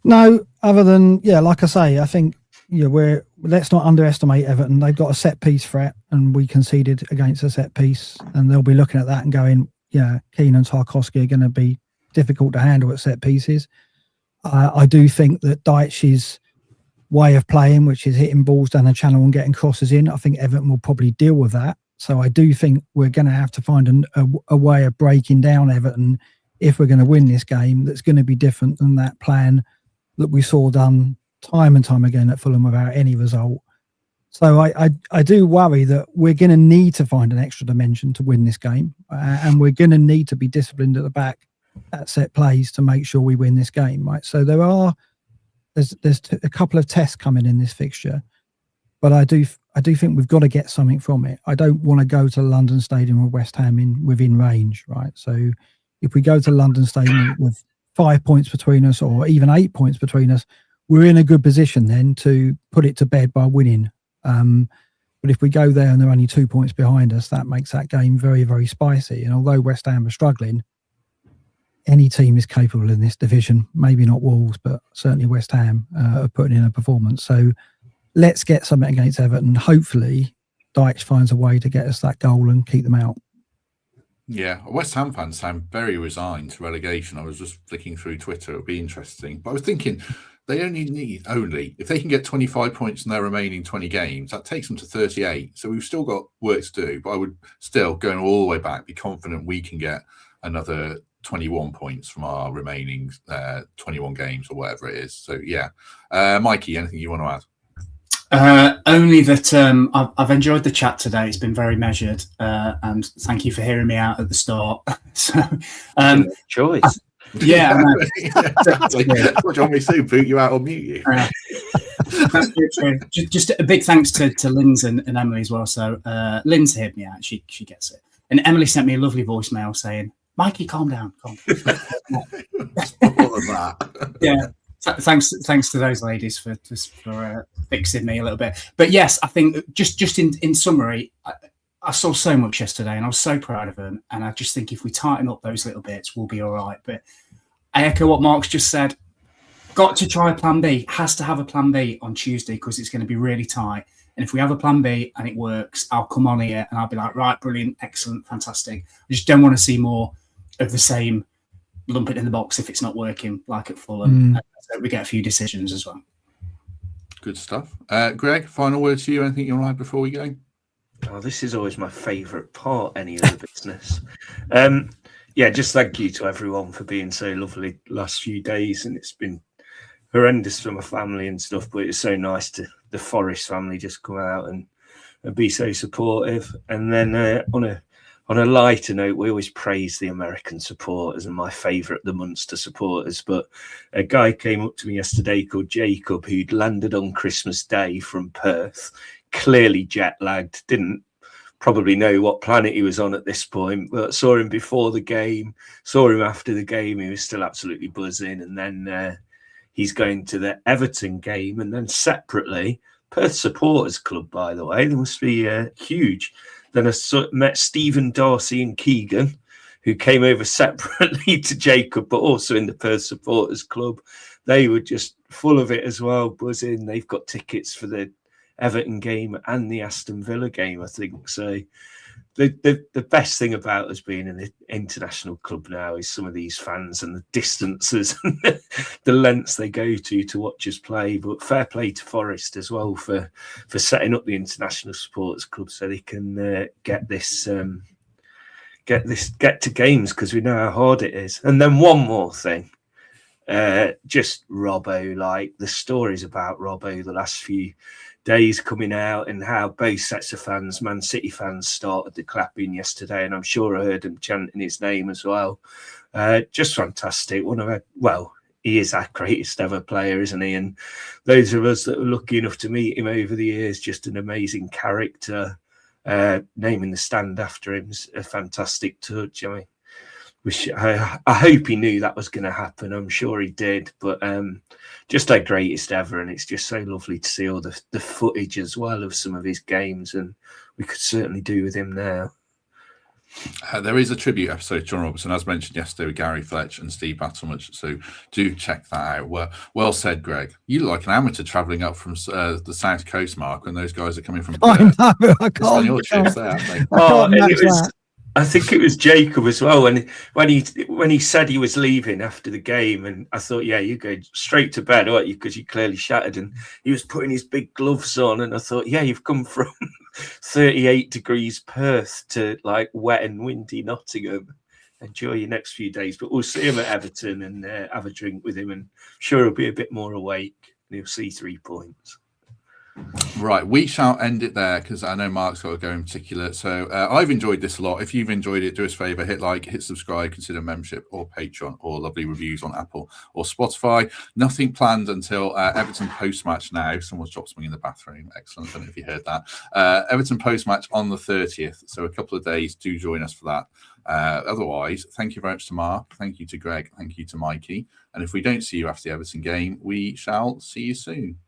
No, other than like I say, I think let's not underestimate Everton. They've got a set piece threat, and we conceded against a set piece, and they'll be looking at that and going, Keane and Tarkowski are going to be difficult to handle at set pieces. I do think that Dyche's way of playing, which is hitting balls down the channel and getting crosses in, I think Everton will probably deal with that. So I do think we're going to have to find a way of breaking down Everton if we're going to win this game that's going to be different than that plan that we saw done time and time again at Fulham without any result. So I do worry that we're going to need to find an extra dimension to win this game, and we're going to need to be disciplined at the back at set plays to make sure we win this game, right? So there's a couple of tests coming in this fixture, but I do think we've got to get something from it. I don't want to go to London Stadium or West Ham within range, right? So if we go to London Stadium with 5 points between us, or even 8 points between us, we're in a good position then to put it to bed by winning. But if we go there and they're only 2 points behind us, that makes that game very, very spicy. And although West Ham are struggling, any team is capable in this division. Maybe not Wolves, but certainly West Ham are putting in a performance. So let's get something against Everton. Hopefully, Dyche finds a way to get us that goal and keep them out. Yeah, West Ham fans sound very resigned to relegation. I was just flicking through Twitter. It'll be interesting. But I was thinking they only need, if they can get 25 points in their remaining 20 games, that takes them to 38. So we've still got work to do. But I would still, going all the way back, be confident we can get another 21 points from our remaining 21 games or whatever it is. So, yeah. Mikey, anything you want to add? Only that I've enjoyed the chat today. It's been very measured, and thank you for hearing me out at the start. So, choice. Yeah, I know. Exactly. What do you want me to do? Boot you out or mute you? That's true. Just a big thanks to Lynn's and Emily as well. So Lynn's heard me out. She gets it. And Emily sent me a lovely voicemail saying, "Mikey, calm down." Calm down. All of that. Yeah. Thanks to those ladies for fixing me a little bit. But yes, I think just in summary, I saw so much yesterday and I was so proud of them. And I just think if we tighten up those little bits, we'll be all right. But I echo what Mark's just said. Got to try a plan B. Has to have a plan B on Tuesday because it's going to be really tight. And if we have a plan B and it works, I'll come on here and I'll be like, right, brilliant, excellent, fantastic. I just don't want to see more of the same. Lump it in the box if it's not working, like at Fulham. So we get a few decisions as well. Good stuff. Greg, final word to you. Anything you want to add before we go? Oh, this is always my favourite part, any of the business. Yeah, just thank you to everyone for being so lovely last few days. And it's been horrendous for my family and stuff, but it's so nice to the Forest family just come out and be so supportive. And then on a lighter note, we always praise the American supporters and my favourite, the Munster supporters. But a guy came up to me yesterday called Jacob, who'd landed on Christmas Day from Perth, clearly jet lagged, didn't probably know what planet he was on at this point, but saw him before the game, saw him after the game. He was still absolutely buzzing. And then he's going to the Everton game. And then separately, Perth Supporters Club, by the way, they must be huge. Then I met Stephen, Darcy and Keegan, who came over separately to Jacob, but also in the Perth Supporters Club. They were just full of it as well, buzzing. They've got tickets for the Everton game and the Aston Villa game, I think. So the best thing about us being an international club now is some of these fans and the distances and the lengths they go to watch us play. But fair play to Forest as well for setting up the international supporters club so they can get to games, because we know how hard it is. And then one more thing, just Robbo, like the stories about Robbo the last few days coming out and how both sets of fans, Man City fans, started the clapping yesterday, and I'm sure I heard them chanting his name as well. Just fantastic. He is our greatest ever player, isn't he? And those of us that were lucky enough to meet him over the years, just an amazing character. Naming the stand after him is a fantastic touch. I mean, I hope he knew that was going to happen. I'm sure he did, but just our greatest ever. And it's just so lovely to see all the footage as well of some of his games, and we could certainly do with him now. There is a tribute episode to John Robertson, as mentioned yesterday, with Gary Fletch and Steve Battlemich, so do check that out. Well said, Greg. You look like an amateur travelling up from the South Coast, Mark, when those guys are coming from Perth. I know, I can't. On your trips there, aren't they? I think it was Jacob as well. When he said he was leaving after the game, and I thought, yeah, you go straight to bed, aren't you? Because you clearly shattered. And he was putting his big gloves on, and I thought, yeah, you've come from 38 degrees Perth to like wet and windy Nottingham. Enjoy your next few days. But we'll see him at Everton and have a drink with him, and I'm sure he'll be a bit more awake and he'll see 3 points. Right, we shall end it there because I know Mark's got to go in particular. So I've enjoyed this a lot. If you've enjoyed it, do us a favour, hit like, hit subscribe, consider membership or Patreon, or lovely reviews on Apple or Spotify. Nothing planned until Everton post-match now. Someone's dropped something in the bathroom. Excellent. I don't know if you heard that. Everton post-match on the 30th. So a couple of days. Do join us for that. Otherwise, thank you very much to Mark. Thank you to Greg. Thank you to Mikey. And if we don't see you after the Everton game, we shall see you soon.